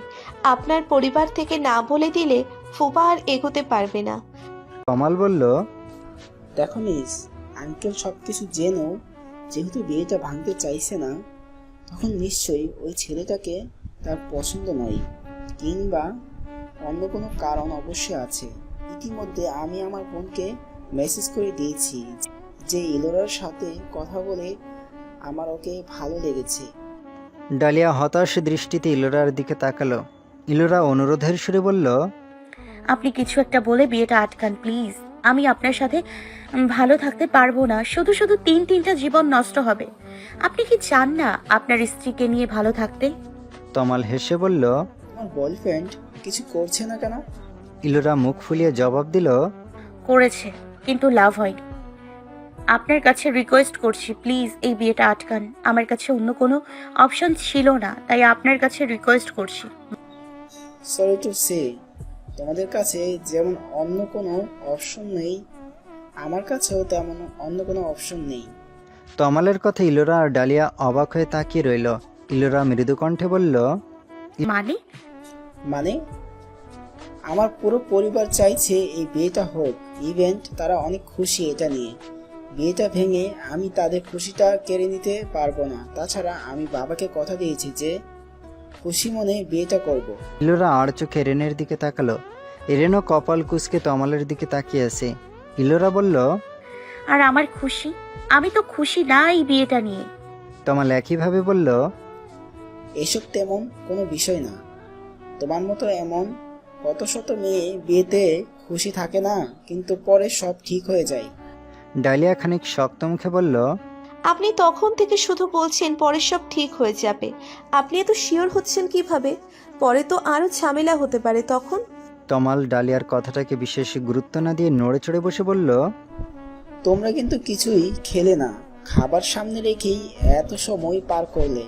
আপনার পরিবার থেকে না বলে দিলে ফুপা আর এগোতে পারবে না। তমাল বলল, দেখো মিস, আঙ্কেল সব কিছু জেনেও যেহেতু বিয়েটা ভাঙতে চাইছে না, তখন নিশ্চয়ই ওই ছেলেটাকে তার পছন্দ নয়, কিংবা অন্য কোনো কারণ অবশ্যই আছে। ইতিমধ্যে আমি আমার বোনকে মেসেজ করে দিয়েছি যে ইলোরার সাথে কথা বলে আমার ওকে ভালো লেগেছে। ডালিয়া হতাশ দৃষ্টিতে ইলোরার দিকে তাকালো। ইলোরা অনুরোধের সুরে বলল, আপনি কিছু একটা বলে বিয়েটা আটকান প্লিজ। আমি আপনার সাথে ভালো থাকতে পারবো না। শুধু শুধু তিনটা জীবন নষ্ট হবে। আপনি কি চান না আপনার স্ত্রীকে নিয়ে ভালো থাকতে? তমাল হেসে বলল, তোমার বয়ফ্রেন্ড কিছু করছে না কেন? ইলোরা মুখ ফুলিয়ে জবাব দিল, করেছে, কিন্তু লাভ হয়নি। আপনার কাছে রিকোয়েস্ট করছি প্লিজ এই বিয়েটা আটকান। আমার কাছে অন্য কোনো অপশন ছিল না, তাই আপনার কাছে রিকোয়েস্ট করছি। সরি টু সে, তোমাদের কাছে যেমন অন্য কোনো অপশন নেই, আমার কাছেও তেমন অন্য কোনো অপশন নেই। তমালের কথা ইলোরা আর ডালিয়া অবাক হয়ে তাকিয়ে রইল। ইলোরা মৃদু কণ্ঠে বলল, মানে আমার পুরো পরিবার চাইছে এই বিয়েটা হোক। ইভেন্ট তারা অনেক খুশি এটা নিয়ে। বিয়েটা ভেঙে আমি তাদের খুশিটা কেড়ে নিতে পারবো না। তাছাড়া আমি বাবাকে কথা দিয়েছি যে খুশি মনে বিয়েটা করব। ইলোরা আর চোখে এরেনের দিকে তাকালো। এরেনও কপাল কুঁচকে তমালের দিকে তাকিয়ে আছে। ইলোরা বলল, আর আমার খুশি? আমি তো খুশি না এই বিয়েটা নিয়ে। তমাল একইভাবে বলল, এসব তেমন কোনো বিষয় না। তোমার মতো এমন কত শত মেয়ে বিয়েতে খুশি থাকে না, কিন্তু পরে সব ঠিক হয়ে যায়। ডালিয়া খানিক শক্ত মুখে বলল, আপনি তখন থেকে শুধু বলছেন পরে সব ঠিক হয়ে যাবে। আপনি এত শিওর হচ্ছেন কিভাবে? পরে তো আরো ঝামেলা হতে পারে তখন। তমাল ডালিয়ার কথাটাকে বিশেষ গুরুত্ব না দিয়ে নড়ে চড়ে বসে বলল, তোমরা কিন্তু কিছুই খেলে না, খাবার সামনে রেখেই এত সময় পার করলে।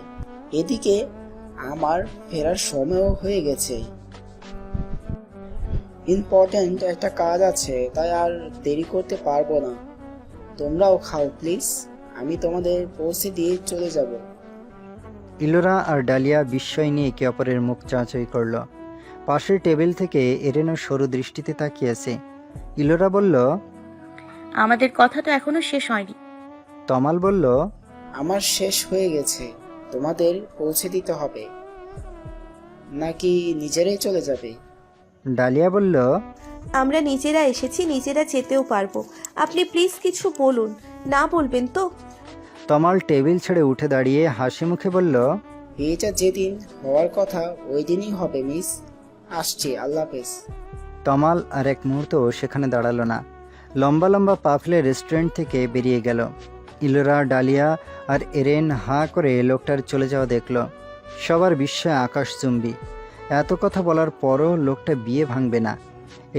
এদিকে আমার ফেরার সময়ও হয়ে গেছে। ইম্পর্ট্যান্ট একটা কাজ আছে, তাই আর দেরি করতে পারবো না। তোমরাও খাও প্লিজ, আমি তোমাদের পৌঁছে দিয়ে চলে যাব। ইলোরা আর ডালিয়া বিস্ময় নিয়ে একে অপরের মুখ চাঁচই করল। পাশের টেবিল থেকে এরেনও সরু দৃষ্টিতে তাকিয়ে আছে। ইলোরা বলল, আমাদের কথা তো এখনো শেষ হয়নি। তমাল বলল, আমার শেষ হয়ে গেছে। তোমাদের পৌঁছে দিতে হবে নাকি নিজেরাই চলে যাবে? ডালিয়া বলল, আমরা নিজেরা এসেছি, নিজেরা যেতেও পারবো। আপনি প্লিজ কিছু বলুন। না বলবেন তো? তমাল টেবিল ছেড়ে উঠে দাঁড়িয়ে হাসি মুখে বলল, বিয়েটা যেদিন হওয়ার কথা ওই দিনই হবে মিস। আসছি, আল্লাহ হাফেজ। তমাল আর এক মুহূর্ত সেখানে দাঁড়ালো না। লম্বা লম্বা পা ফেলে রেস্টুরেন্ট থেকে বেরিয়ে গেল। ইলোরা, ডালিয়া আর এরেন হাঁ করে লোকটার চলে যাওয়া দেখল। সবার বিস্ময়ে আকাশচুম্বী। এত কথা বলার পরও লোকটা বিয়ে ভাঙবে না।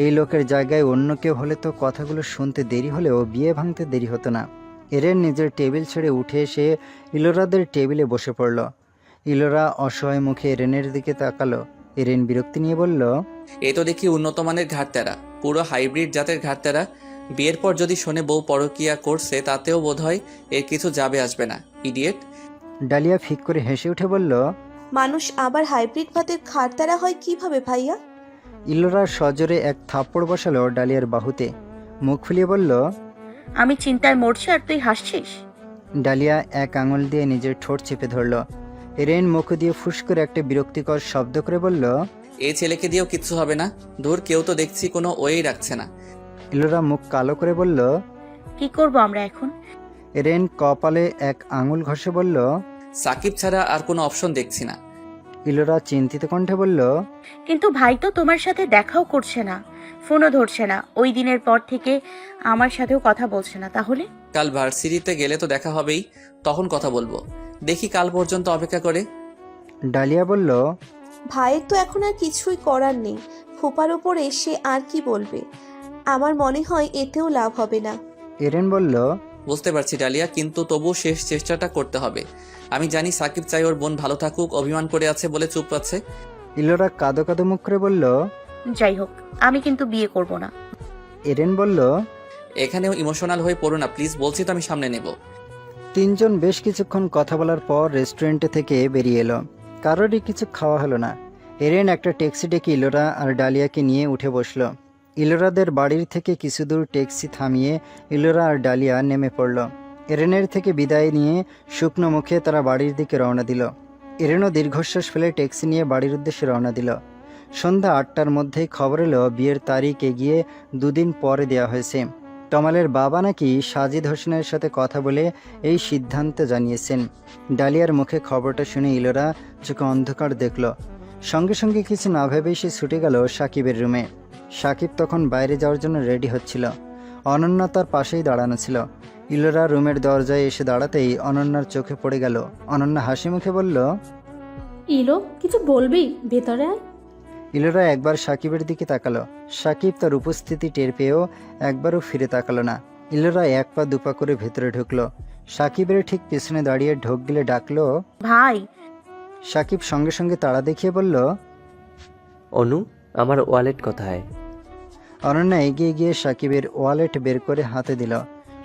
এই লোকের জায়গায় অন্য কেউ হলে তো কথাগুলো শুনতে দেরি হলেও বিয়ে ভাঙতে দেরি হতো না। এরেন নিজের টেবিল ছেড়ে উঠে এসে ইলোরাদের টেবিলে বসে পড়ল। ইলোরা অসহায় মুখে এরেনের দিকে তাকালো। এরেন বিরক্তি নিয়ে বলল, এ তো দেখি উন্নত মানের ঘাটতেরা, পুরো হাইব্রিড জাতের ঘাটতেরা। বিয়ের পর যদি শোনে বউ পরকিয়া করছে তাতেও বোধহয় এর কিছু যাবে আসবে না। ইডিয়েট। ডালিয়া ফিক করে হেসে উঠে বলল, মানুষ আবার হাইব্রিড ভাতের খাড়তারা হয় কিভাবে ভাইয়া? ইলোরা সজোরে এক থাপ্পড় বসালো ডালিয়ার বাহুতে। মুখ ফুলিয়ে বলল, আমি চিন্তায় মরছি আর তুই হাসছিস। ডালিয়া এক আঙুল দিয়ে নিজের ঠোঁট চেপে ধরল। এরেন মুখ দিয়ে ফুস করে একটা বিরক্তিকর শব্দ করে বলল, এই ছেলেকে দিয়েও কিচ্ছু হবে না। দূর, কেউ তো দেখছি কোনো ওয়েই রাখছে না। ইলোরা মুখ কালো করে বলল, কি করব আমরা এখন? এরেন কপালে এক আঙুল ঘষে বলল, সাকিব ছাড়া আর কোনো অপশন দেখছি না। ইলোরা চিন্তিত কণ্ঠে বলল, কিন্তু ভাই তো তোমার সাথে দেখাও করছে না, ফোনও ধরছে না, ওই দিনের পর থেকে আমার সাথেও কথা বলছে না। তাহলে কাল ভার্সিটিতে গেলে তো দেখা হবেই, তখন কথা বলবো। দেখি কাল পর্যন্ত অপেক্ষা করে। ডালিয়া বলল, ভাইয়ের তো এখন আর কিছুই করার নেই। ফুপার ওপর এসে আর কি বলবে? আমার মনে হয় এতেও লাভ হবে না। এরেন বলল, বুঝতে পারছি ডালিয়া, কিন্তু তবু শেষ চেষ্টাটা করতে হবে। আমি জানি সাকিব চাই ওর বোন ভালো থাকুক, অভিমান করে আছে বলে চুপ আছে। ইলোরা কাঁদো কাঁদো মুখ করে বলল, যাই হোক, আমি কিন্তু বিয়ে করব না। এরেন বলল, এখানেও ইমোশনাল হয়ে পড়ো না প্লিজ, বলছি তো আমি সামনে নেব। তিনজন বেশ কিছুক্ষণ কথা বলার পর রেস্টুরেন্টে থেকে বেরিয়ে এলো। কারোরই কিছু খাওয়া হলো না। এরেন একটা ট্যাক্সি ডেকে ইলোরা আর ডালিয়াকে নিয়ে উঠে বসলো। ইলোরাদের বাড়ির থেকে কিছু দূর ট্যাক্সি থামিয়ে ইলোরা আর ডালিয়া নেমে পড়ল। এরেনের থেকে বিদায় নিয়ে শুকনো মুখে তারা বাড়ির দিকে রওনা দিল। এরেনও দীর্ঘশ্বাস ফেলে ট্যাক্সি নিয়ে বাড়ির উদ্দেশ্যে রওনা দিল। সন্ধ্যা 8টার মধ্যেই খবর এলো বিয়ের তারিখ এগিয়ে 2 দিন পরে দেওয়া হয়েছে। তমালের বাবা নাকি সাজিদ হোসেনের সাথে কথা বলে এই সিদ্ধান্ত জানিয়েছেন। ডালিয়ার মুখে খবরটা শুনে ইলোরা চোখে অন্ধকার দেখল। সঙ্গে সঙ্গে কিছু না ভেবেই সে ছুটে গেল সাকিবের রুমে। সাকিব তখন বাইরে যাওয়ার জন্য রেডি হচ্ছিল। অনন্যা তার পাশেই দাঁড়ানো ছিল। ইলোরা রুমের দরজায় এসে দাঁড়াতেই অনন্যার চোখে পড়ে গেল। অনন্যা হাসি মুখে বলল, ইলো, কিছু বলবি? ভেতরে আয়। ইলোরা একবার সাকিবের দিকে তাকালো। সাকিব তার উপস্থিতি টের পেয়েও একবারও ফিরে তাকালো না। ইলোরা এক পা দুপা করে ভেতরে ঢুকলো। সাকিবের ঠিক পিছনে দাঁড়িয়ে ঢোক গিলে ডাকলো, ভাই। সাকিব সঙ্গে সঙ্গে তাড়া দেখিয়ে বলল, অনু, আমার ওয়ালেট কোথায়? অনন্যা এগিয়ে গিয়ে সাকিবের ওয়ালেট বের করে হাতে দিল।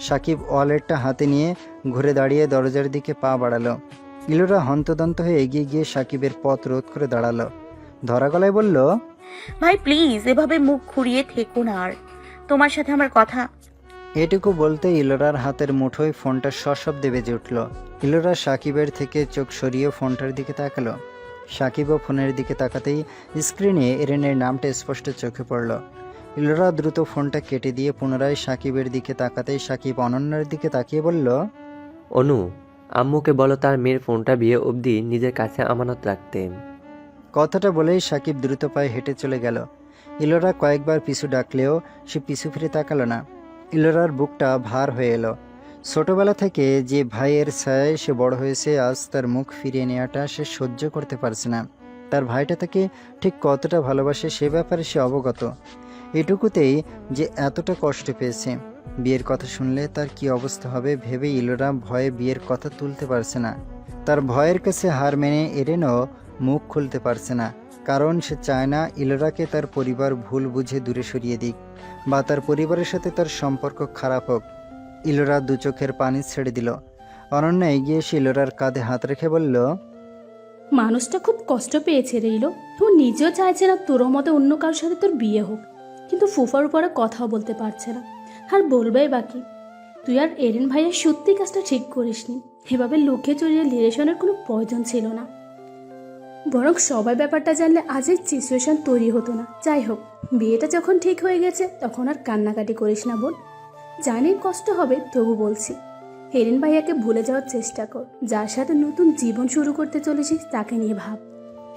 সাকিব ওয়ালেটটা হাতে নিয়ে ঘুরে দাঁড়িয়ে দরজার দিকে পা বাড়ালো। ইলোরা হন্তদন্ত হয়ে এগিয়ে গিয়ে সাকিবের পথ রোধ করে দাঁড়ালো। ধরা গলায় বলল, ভাই প্লিজ এভাবে মুখ ঘুরিয়ে থেকো না, আর তোমার সাথে আমার কথা। এটুকু বলতে ইলোরার হাতের মুঠোয় ফোনটা সশব্দে বেজে উঠল। ইলোরা সাকিবের থেকে চোখ সরিয়ে ফোনটার দিকে তাকালো। সাকিবও ফোনের দিকে তাকাতেই স্ক্রিনে এরেনের নামটা স্পষ্ট চোখে পড়ল। ইলোরা দ্রুত ফোনটা কেটে দিয়ে পুনরায় সাকিবের দিকে তাকাতেই সাকিব অনন্যার দিকে তাকিয়ে বলল, অনু, আম্মুকে বলো তার মেয়ের ফোনটা বিয়ে অবধি নিজের কাছে আমানত রাখতে। কথাটা বলেই সাকিব দ্রুত পায়ে হেঁটে চলে গেল। ইলোরা কয়েকবার পিছু ডাকলেও সে পিছু ফিরে তাকালো না। ইলোরার বুকটা ভার হয়ে এলো। ছোটবেলা থেকে যে ভাইয়ের ছায়ায় সে বড় হয়েছে, আজ তার মুখ ফিরিয়ে নেওয়াটা সে সহ্য করতে পারছে না। তার ভাইটা তাকে ঠিক কতটা ভালোবাসে সে ব্যাপারে সে অবগত। এটুকুতেই যে এতটা কষ্ট পেয়েছে, বিয়ের কথা শুনলে তার কি অবস্থা হবে ভেবে ইলোরা ভয়ে বিয়ের কথা তুলতে পারছে না। তার ভয়ের কাছে হার মেনে এরেনও মুখ খুলতে পারছে না, কারণ সে চায় না ইলোরাকে তার পরিবার ভুল বুঝে দূরে সরিয়ে দিক বা তার পরিবারের সাথে তার সম্পর্ক খারাপ হোক। ইলোরা দু চোখের পানি ছেড়ে দিল। অনন্যা এগিয়ে এসে ইলোরার কাঁধে হাত রেখে বলল, মানুষটা খুব কষ্ট পেয়েছে রে ইলো। ও নিজেও চাইছে না তোর মতে অন্য কারোর সাথে তোর বিয়ে হোক, কিন্তু ফুফার উপরে কথাও বলতে পারছে না। আর বলবেই বাকি, তুই আর এরেন ভাইয়া সত্যি কাজটা ঠিক করিসনি। এভাবে লুকিয়ে চড়িয়ে রিলেশনের কোনো প্রয়োজন ছিল না। বরং সবাই ব্যাপারটা জানলে আজ এই সিচুয়েশন তৈরি হতো না। যাই হোক, বিয়েটা যখন ঠিক হয়ে গেছে তখন আর কান্নাকাটি করিস না বোন। জানি কষ্ট হবে, তবু বলছি এরেন ভাইয়াকে ভুলে যাওয়ার চেষ্টা কর। যার সাথে নতুন জীবন শুরু করতে চলেছিস তাকে নিয়ে ভাব।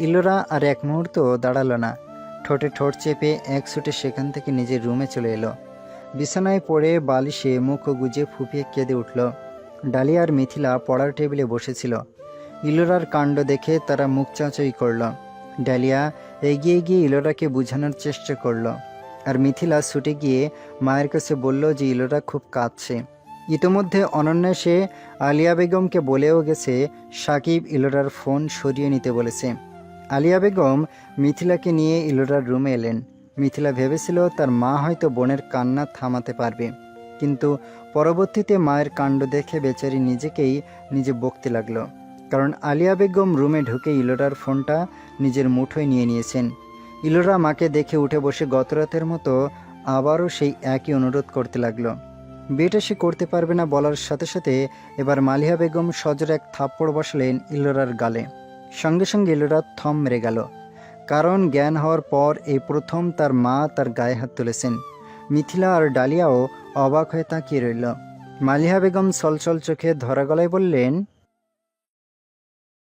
ইলোরা আর এক মুহূর্ত দাঁড়ালো না। ঠোঁটে ঠোঁট চেপে এক ছুটে সেখান থেকে নিজের রুমে চলে এলো। বিছানায় পড়ে বালিশে মুখ গুজে ফুপিয়ে কেঁদে উঠল। ডালিয়া আর মিথিলা পড়ার টেবিলে বসেছিল। ইলোরার কাণ্ড দেখে তারা মুখ চাঁচই করল। ডালিয়া এগিয়ে গিয়ে ইলোরাকে বোঝানোর চেষ্টা করলো। আর মিথিলা ছুটে গিয়ে মায়ের কাছে বলল যে ইলোরা খুব কাঁদছে। ইতোমধ্যে অনন্যা সে আলিয়া বেগমকে বলেও গেছে সাকিব ইলোরার ফোন সরিয়ে নিতে বলেছে। আলিয়া বেগম মিথিলাকে নিয়ে ইলোরার রুমে এলেন। মিথিলা ভেবেছিল তার মা হয়তো বোনের কান্না থামাতে পারবে, কিন্তু পরবর্তীতে মায়ের কাণ্ড দেখে বেচারি নিজেকেই নিজে বকতে লাগলো। কারণ আলিয়া বেগম রুমে ঢুকে ইলোরার ফোনটা নিজের মুঠোয় নিয়ে নিয়েছেন। ইলোরা মাকে দেখে উঠে বসে গতরাতের মতো আবারও সেই একই অনুরোধ করতে লাগলো। বিয়েটা সে করতে পারবে না বলার সাথে সাথে এবার মালিহা বেগম সজোরে এক থাপ্পড় বসালেন ইলোরার গালে। সঙ্গে সঙ্গে ইলোরা থম মেরে গেল, কারণ জ্ঞান হওয়ার পর এই প্রথম তার মা তার গায়ে হাত তুলেছেন। মিথিলা আর ডালিয়াও অবাক হয়ে তাকিয়ে রইল। মালিহা বেগম ছলছল চোখে ধরা গলায় বললেন,